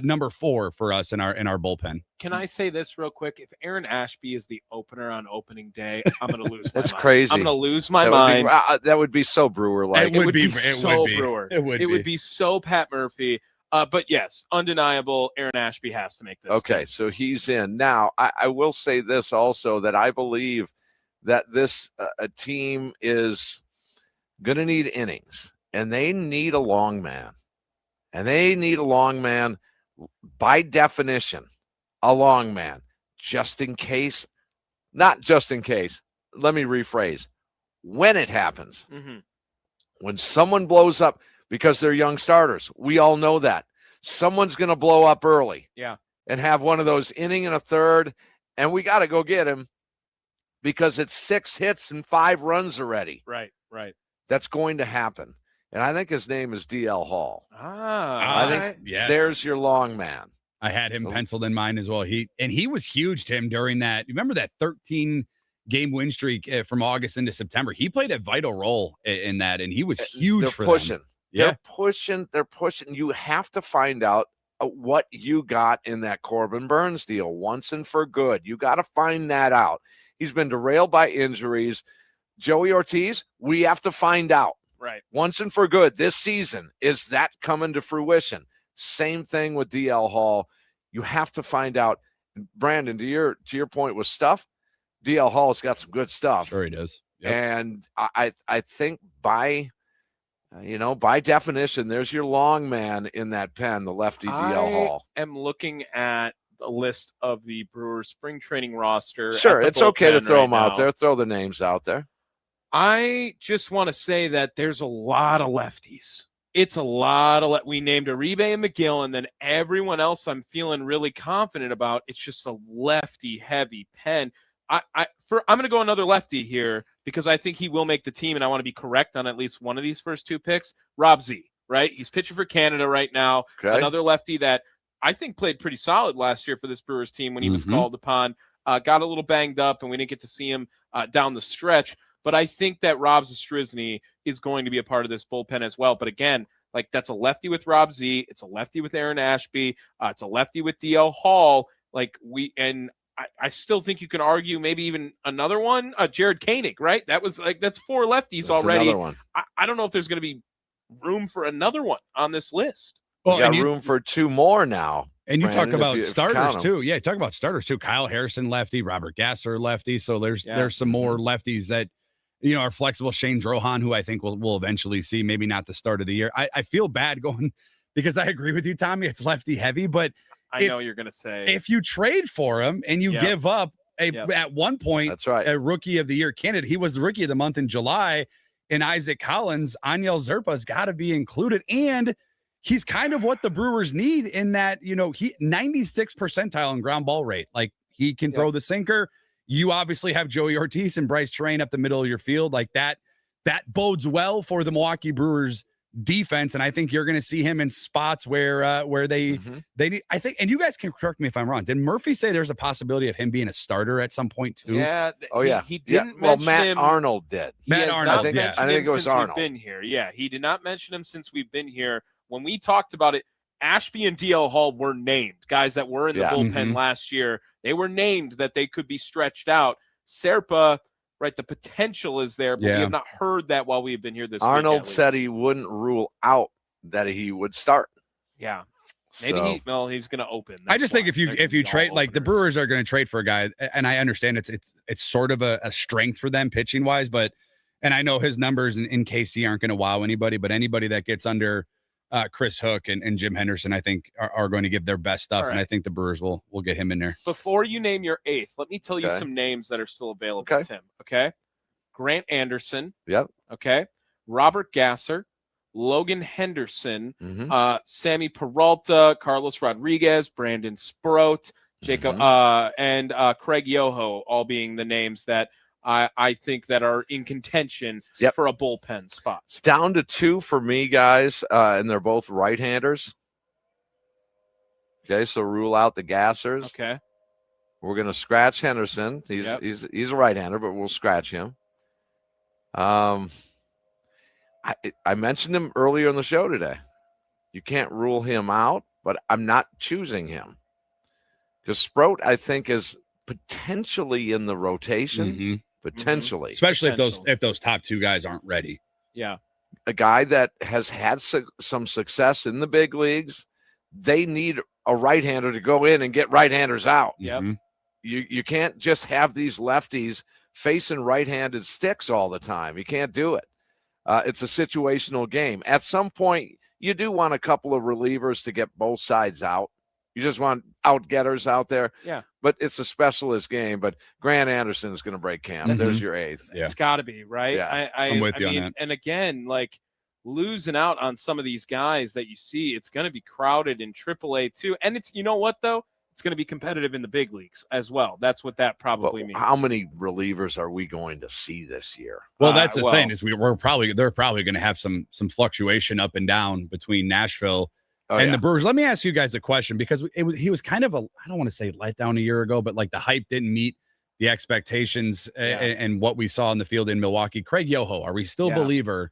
Number 4 for us in our bullpen. Can I say this real quick? If Aaron Ashby is the opener on opening day, I'm going to lose my That's mind. crazy. I'm going to lose my mind. That would be so Brewer-like. It would be so Brewer. It would be so Pat Murphy. But yes, undeniable, Aaron Ashby has to make this. Okay, team. so he's in. Now, I will say this also, that I believe that this team is going to need innings, and they need a long man. And they need a long man. By definition, a long man, just in case, not just in case. Let me rephrase. When it happens, when someone blows up because they're young starters, we all know that. Someone's going to blow up early and have one of those inning and a third, and we got to go get him because it's 6 hits and 5 runs already. Right. That's going to happen. And I think his name is DL Hall. I think there's your long man. I had him penciled in mine as well. He was huge, Tim, during that. Remember that 13-game win streak from August into September? He played a vital role in that, and he was huge for pushing. them. They're pushing. You have to find out what you got in that Corbin Burns deal once and for good. You got to find that out. He's been derailed by injuries. Joey Ortiz, we have to find out. Right. Once and for good this season. Is that coming to fruition? Same thing with DL Hall. You have to find out. Brandon, to your point with stuff, DL Hall's got some good stuff. Sure he does. Yep. And I think by definition, there's your long man in that pen, the lefty DL Hall. I am looking at a list of the Brewers spring training roster. Sure, it's okay to throw them out there. Throw the names out there. I just want to say that there's a lot of lefties. It's a lot of we named Uribe and Megill, and then everyone else I'm feeling really confident about. It's just a lefty heavy pen. I'm going to go another lefty here because I think he will make the team, and I want to be correct on at least one of these first 2 picks. Rob Z, right? He's pitching for Canada right now. Okay. Another lefty that I think played pretty solid last year for this Brewers team when he was called upon. Got a little banged up, and we didn't get to see him down the stretch. But I think that Rob Zastryzny is going to be a part of this bullpen as well. But again, like that's a lefty with Rob Z. It's a lefty with Aaron Ashby. It's a lefty with DL Hall. I still think you can argue maybe even another one, Jared Koenig, right? That's 4 lefties That's already. Another one. I don't know if there's going to be room for another one on this list. Well, you got room for 2 more now. And you Brandon, talk about if you starters too. Yeah, talk about starters too. Kyle Harrison lefty, Robert Gasser lefty. So there's some more lefties that our flexible Shane Drohan, who I think we'll eventually see, maybe not the start of the year. I feel bad going because I agree with you, Tommy. It's lefty heavy, but I know you're going to say if you trade for him and you give up at one point, that's right, a rookie of the year candidate, he was the rookie of the month in July, and Isaac Collins, Aniel Zerpa's got to be included. And he's kind of what the Brewers need in that, he 96th percentile in ground ball rate. Like he can throw the sinker. You obviously have Joey Ortiz and Bryce Terrain up the middle of your field. Like that bodes well for the Milwaukee Brewers defense. And I think you're going to see him in spots where they need, I think, and you guys can correct me if I'm wrong. Did Murphy say there's a possibility of him being a starter at some point too? Yeah. He didn't Well, mention Matt him. Arnold did. Matt Arnold, I think it was Arnold. We've been here. Yeah, he did not mention him since we've been here. When we talked about it, Ashby and DL Hall were named guys that were in the bullpen last year. They were named that they could be stretched out. Serpa, right, the potential is there, but we have not heard that while we've been here this week. Arnold said he wouldn't rule out that he would start. Yeah. Maybe he's going to open. I just think if you trade, like the Brewers are going to trade for a guy, and I understand it's sort of a strength for them pitching wise, and I know his numbers in KC aren't going to wow anybody, but anybody that gets under Chris Hook and Jim Henderson, I think are going to give their best stuff, and I think the Brewers will get him in there. Before you name your eighth, let me tell you some names that are still available, Tim. Okay, Grant Anderson. Yep. Okay, Robert Gasser, Logan Henderson, Sammy Peralta, Carlos Rodriguez, Brandon Sproat, Jacob, and Craig Yoho, all being the names that I think that are in contention for a bullpen spot. It's down to 2 for me, guys, and they're both right-handers. Okay, so rule out the Gassers. Okay. We're going to scratch Henderson. He's a right-hander, but we'll scratch him. I mentioned him earlier in the show today. You can't rule him out, but I'm not choosing him. Because Sproat, I think, is potentially in the rotation. Potentially. Especially if those top 2 guys aren't ready. Yeah. A guy that has had some success in the big leagues, they need a right-hander to go in and get right-handers out. Yep. You can't just have these lefties facing right-handed sticks all the time. You can't do it. It's a situational game. At some point, you do want a couple of relievers to get both sides out. You just want out-getters out there. Yeah. But it's a specialist game. But Grant Anderson is going to break camp. There's your 8th. Yeah. It's got to be, right? Yeah. I'm with you on that. And again, like losing out on some of these guys that you see, it's going to be crowded in AAA too. And it's, you know what, though? It's going to be competitive in the big leagues as well. That's what that probably means. How many relievers are we going to see this year? Well, that's the thing is they're probably going to have some fluctuation up and down between Nashville and the Brewers. Let me ask you guys a question, because he was kind of I don't want to say let down a year ago, but like the hype didn't meet the expectations and what we saw in the field in Milwaukee. Craig Yoho, are we still a believer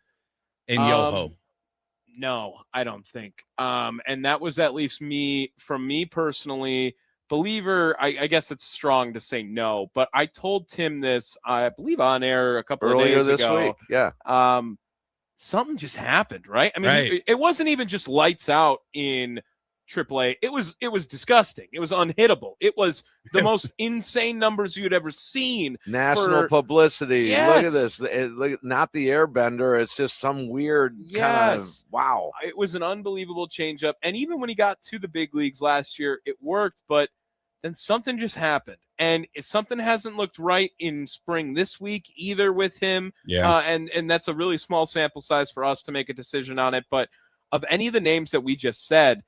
in Yoho? No, I don't think. And that was at least from me personally, believer. I guess it's strong to say no, but I told Tim this, I believe on air a couple earlier of days this ago. week. Yeah. Something just happened, right? I mean, it wasn't even just lights out in AAA. It was disgusting. It was unhittable. It was the most insane numbers you'd ever seen. National publicity. Yes. Look at this. Look, not the airbender. It's just some weird kind of wow. It was an unbelievable changeup. And even when he got to the big leagues last year, it worked, but then something just happened. And something hasn't looked right in spring this week either with him. Yeah. And that's a really small sample size for us to make a decision on it. But of any of the names that we just said,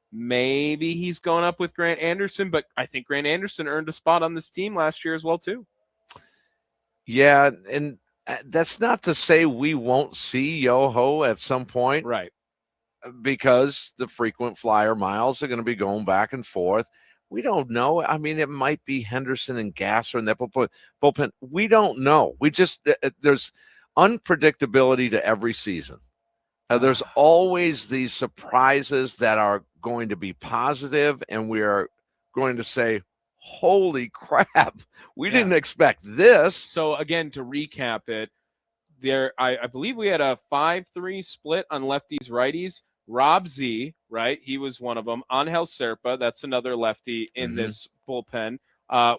maybe he's going up with Grant Anderson, but I think Grant Anderson earned a spot on this team last year as well, too. Yeah, and that's not to say we won't see Yoho at some point. Right. Because the frequent flyer miles are going to be going back and forth. We don't know. I mean, it might be Henderson and Gasser and that bullpen. We don't know. We just there's unpredictability to every season. There's always these surprises that are going to be positive, and we are going to say, holy crap, we didn't expect this. So, again, to recap it, I believe we had a 5-3 split on lefties, righties. Rob Z, right? He was one of them. Angel Serpa, that's another lefty in this bullpen.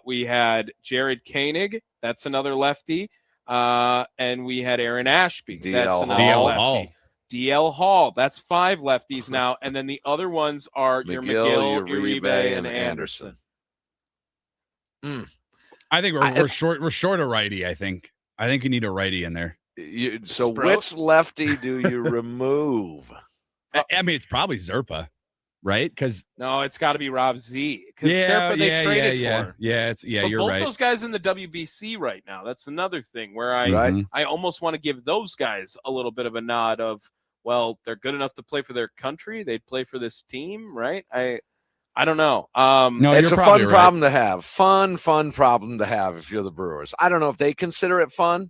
We had Jared Koenig, that's another lefty. And we had Aaron Ashby. DL That's another DL lefty. Hall. DL Hall. That's 5 lefties now. And then the other ones are your Megill, Uribe, and Anderson. I think we're short. We're short a righty. I think you need a righty in there. So Sprout? which lefty do you remove? I mean, it's probably Zerpa, right? Because No, it's got to be Rob Z. Because Serpa they traded for. Yeah, But you're both right. those guys in the WBC right now. That's another thing where I Right. I almost want to give those guys a little bit of a nod of, well, they're good enough to play for their country. They'd play for this team, right? I don't know. No, It's you're a probably fun right. problem to have. Fun problem to have if you're the Brewers. I don't know if they consider it fun.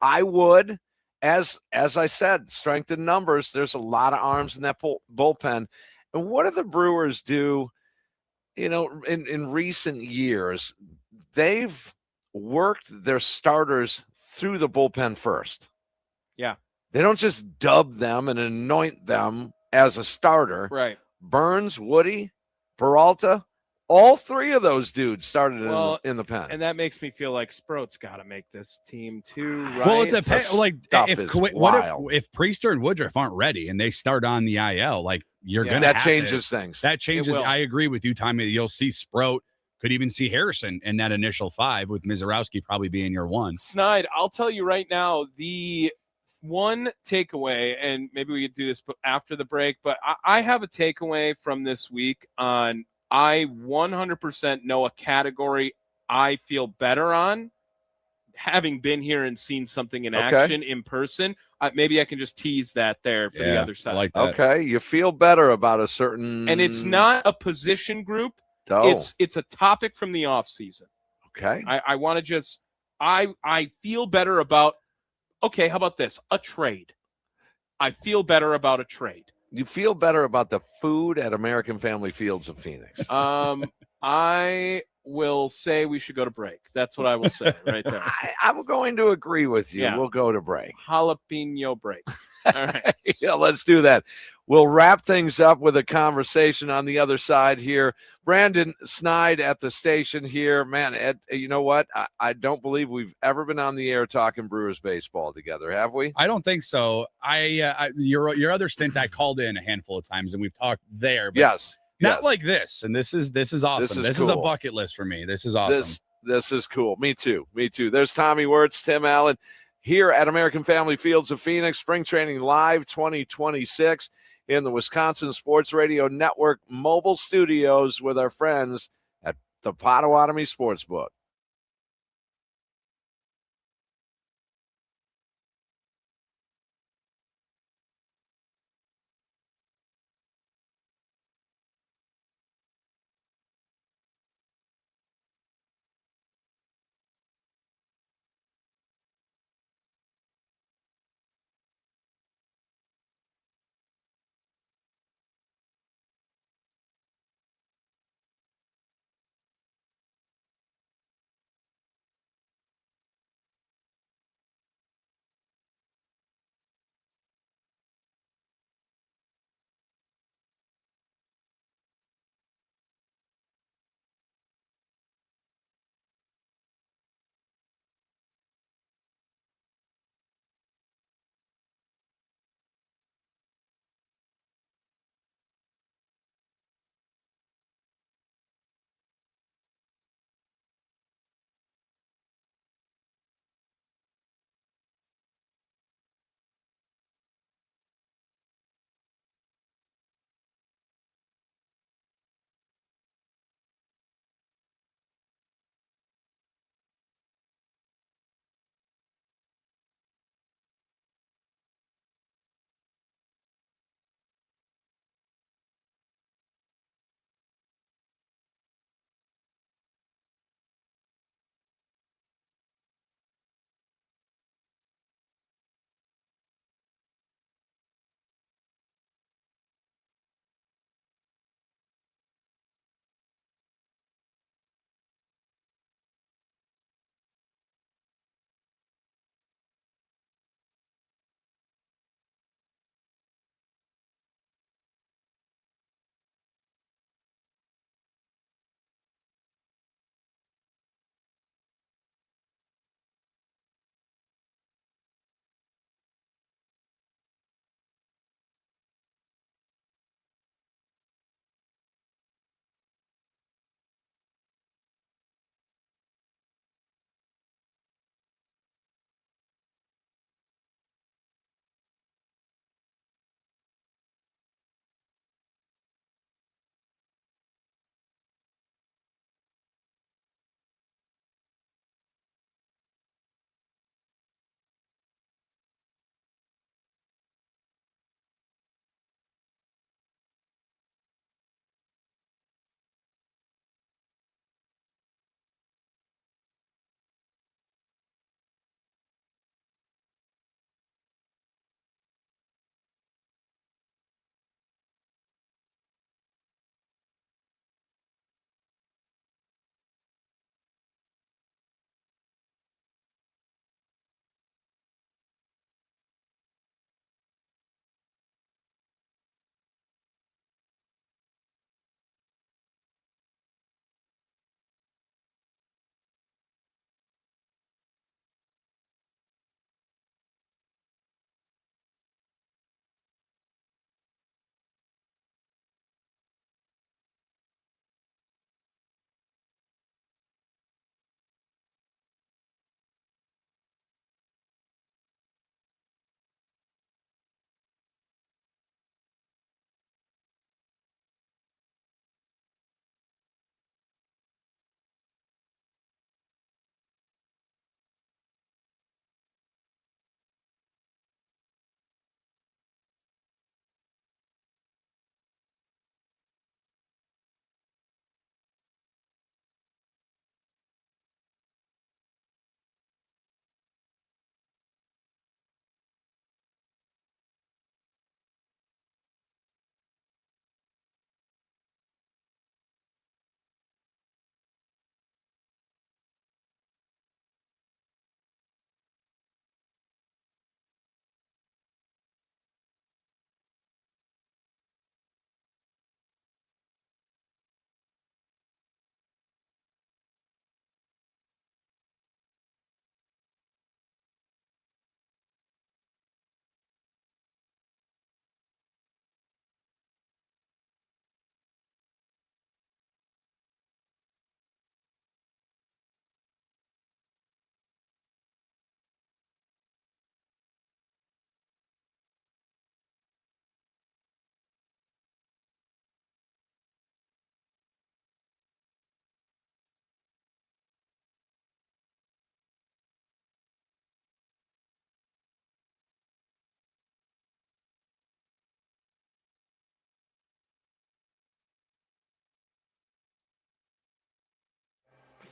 I would. As I said, strength in numbers. There's a lot of arms in that bullpen. And what do the Brewers do? You know, in recent years, they've worked their starters through the bullpen first. Yeah. They don't just dub them and anoint them as a starter. Right. Burns, Woody, Peralta, all 3 of those dudes started in the pen. And that makes me feel like Sproat's got to make this team too, right? Well, it depends. Like wild. if Priester and Woodruff aren't ready and they start on the IL, like you're gonna that have changes to, things. That changes. will. I agree with you, Tommy. You'll see Sproat. Could even see Harrison in that initial 5 with Mizorowski probably being your 1. Snide, I'll tell you right now, the one takeaway, and maybe we could do this after the break, but I have a takeaway from this week on I 100% know a category I feel better on, having been here and seen something in action in person. Maybe I can just tease that there for the other side. I like that. Okay, you feel better about a certain, and it's not a position group. Oh. It's a topic from the off season. Okay. I want to just I feel better about. Okay, how about this? A trade. I feel better about a trade. You feel better about the food at American Family Fields of Phoenix. I will say we should go to break. That's what I will say right there. I'm going to agree with you. Yeah. We'll go to break. Jalapeno break. All right. Yeah, let's do that. We'll wrap things up with a conversation on the other side here. Brandon Snide at the station here. Man, Ed, you know what? I don't believe we've ever been on the air talking Brewers baseball together, have we? I don't think so. Your other stint, I called in a handful of times, and we've talked there. But Yes. not like this. And this is awesome. This is a cool. bucket list for me. This is awesome. This is cool. Me too. There's Tommy Wirtz, Tim Allen here at American Family Fields of Phoenix. Spring Training Live 2026 in the Wisconsin Sports Radio Network mobile studios with our friends at the Potawatomi Sportsbook.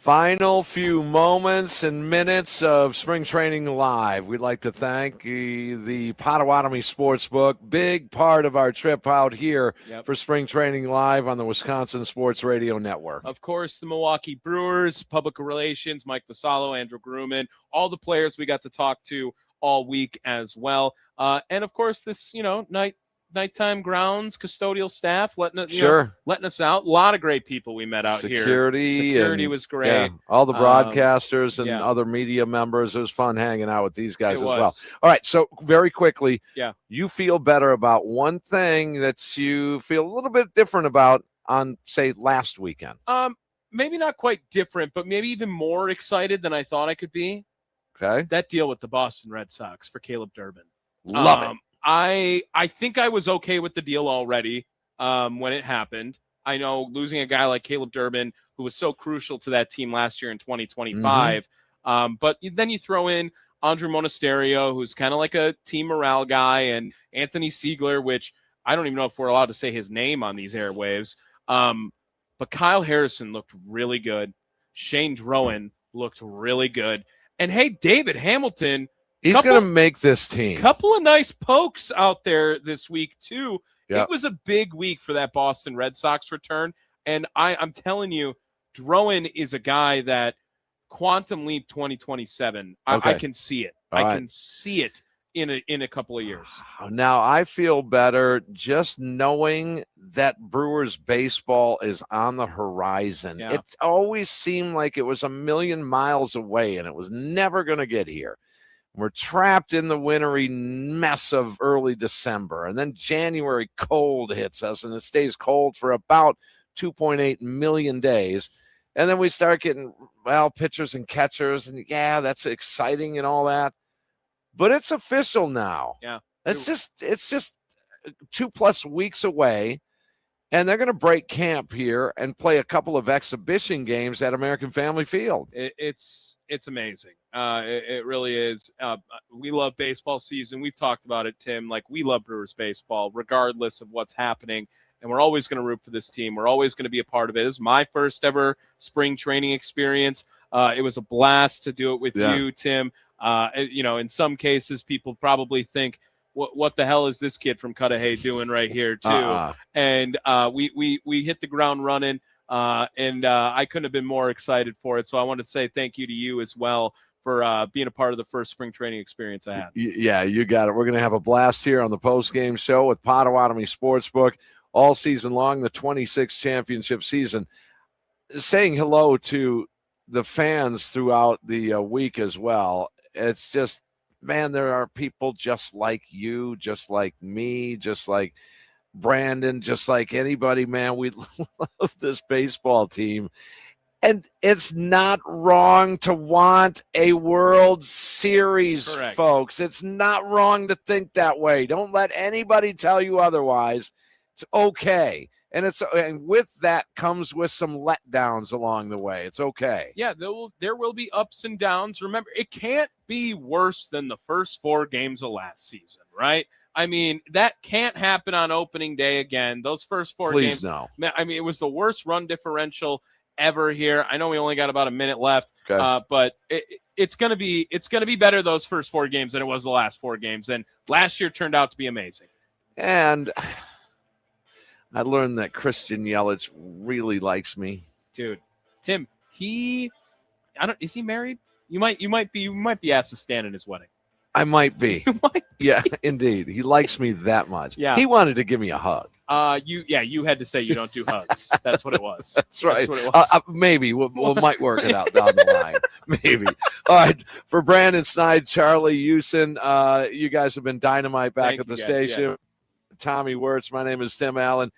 Final few moments and minutes of Spring Training Live. We'd like to thank the Potawatomi Sportsbook, big part of our trip out here for Spring Training Live on the Wisconsin Sports Radio Network. Of course, the Milwaukee Brewers, Public Relations, Mike Vassallo, Andrew Grumman, all the players we got to talk to all week as well. And, of course, this, nighttime grounds, custodial staff letting us out. A lot of great people we met out here. Security was great. Yeah, all the broadcasters and other media members. It was fun hanging out with these guys as well. All right, so very quickly, you feel better about one thing that you feel a little bit different about on, say, last weekend. Maybe not quite different, but maybe even more excited than I thought I could be. Okay. That deal with the Boston Red Sox for Caleb Durbin. Love it. I think I was okay with the deal already when it happened. I know losing a guy like Caleb Durbin, who was so crucial to that team last year in 2025. But then you throw in Andrew Monasterio, who's kind of like a team morale guy, and Anthony Siegler, which I don't even know if we're allowed to say his name on these airwaves. But Kyle Harrison looked really good. Shane Drowan looked really good. And, hey, David Hamilton – he's going to make this team. Couple of nice pokes out there this week, too. Yep. It was a big week for that Boston Red Sox return. And I'm telling you, Drowan is a guy that quantum leap 2027. I can see it. I can see it in a couple of years. Now, I feel better just knowing that Brewers baseball is on the horizon. Yeah. It always seemed like it was a million miles away, and it was never going to get here. We're trapped in the wintry mess of early December, and then January cold hits us, and it stays cold for about 2.8 million days. And then we start getting, pitchers and catchers, and that's exciting and all that. But it's official now. Yeah. It's just 2+ weeks away, and they're going to break camp here and play a couple of exhibition games at American Family Field. It's amazing. It really is. We love baseball season. We've talked about it, Tim. Like, we love Brewers baseball, regardless of what's happening. And we're always going to root for this team. We're always going to be a part of it. It was my first ever spring training experience. It was a blast to do it with you, Tim. In some cases, people probably think, what the hell is this kid from Cudahy doing right here, too? And we hit the ground running. And I couldn't have been more excited for it. So I want to say thank you to you as well for being a part of the first spring training experience I had. Yeah, you got it. We're going to have a blast here on the post-game show with Potawatomi Sportsbook all season long, the 26th championship season. Saying hello to the fans throughout the week as well. It's just, man, there are people just like you, just like me, just like Brandon, just like anybody, man. We love this baseball team. And it's not wrong to want a World Series, folks. It's not wrong to think that way. Don't let anybody tell you otherwise. It's okay. And with that comes with some letdowns along the way. It's okay. Yeah, there will be ups and downs. Remember, it can't be worse than the first 4 games of last season, right? I mean, that can't happen on opening day again. Those first 4 games. Please no. I mean, it was the worst run differential ever here. I know we only got about a minute left, but it's gonna be better those first 4 games than it was the last 4 games. And last year turned out to be amazing. And I learned that Christian Yelich really likes me. Dude, Tim, is he married? You might be asked to stand in his wedding. I might be. Yeah, indeed. He likes me that much. Yeah. He wanted to give me a hug. You had to say you don't do hugs. That's what it was. That's right. That's what it was. Maybe we might work it out down the line. Maybe. All right. For Brandon Snide, Charlie Houston, you guys have been dynamite back at the station. Yes. Tommy Wirtz. My name is Tim Allen.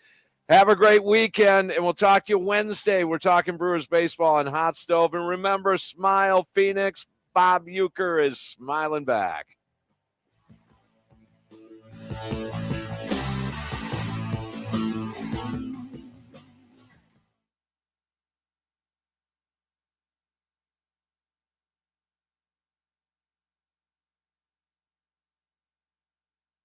Have a great weekend, and we'll talk to you Wednesday. We're talking Brewers baseball on Hot Stove. And remember, smile, Phoenix. Bob Uecker is smiling back.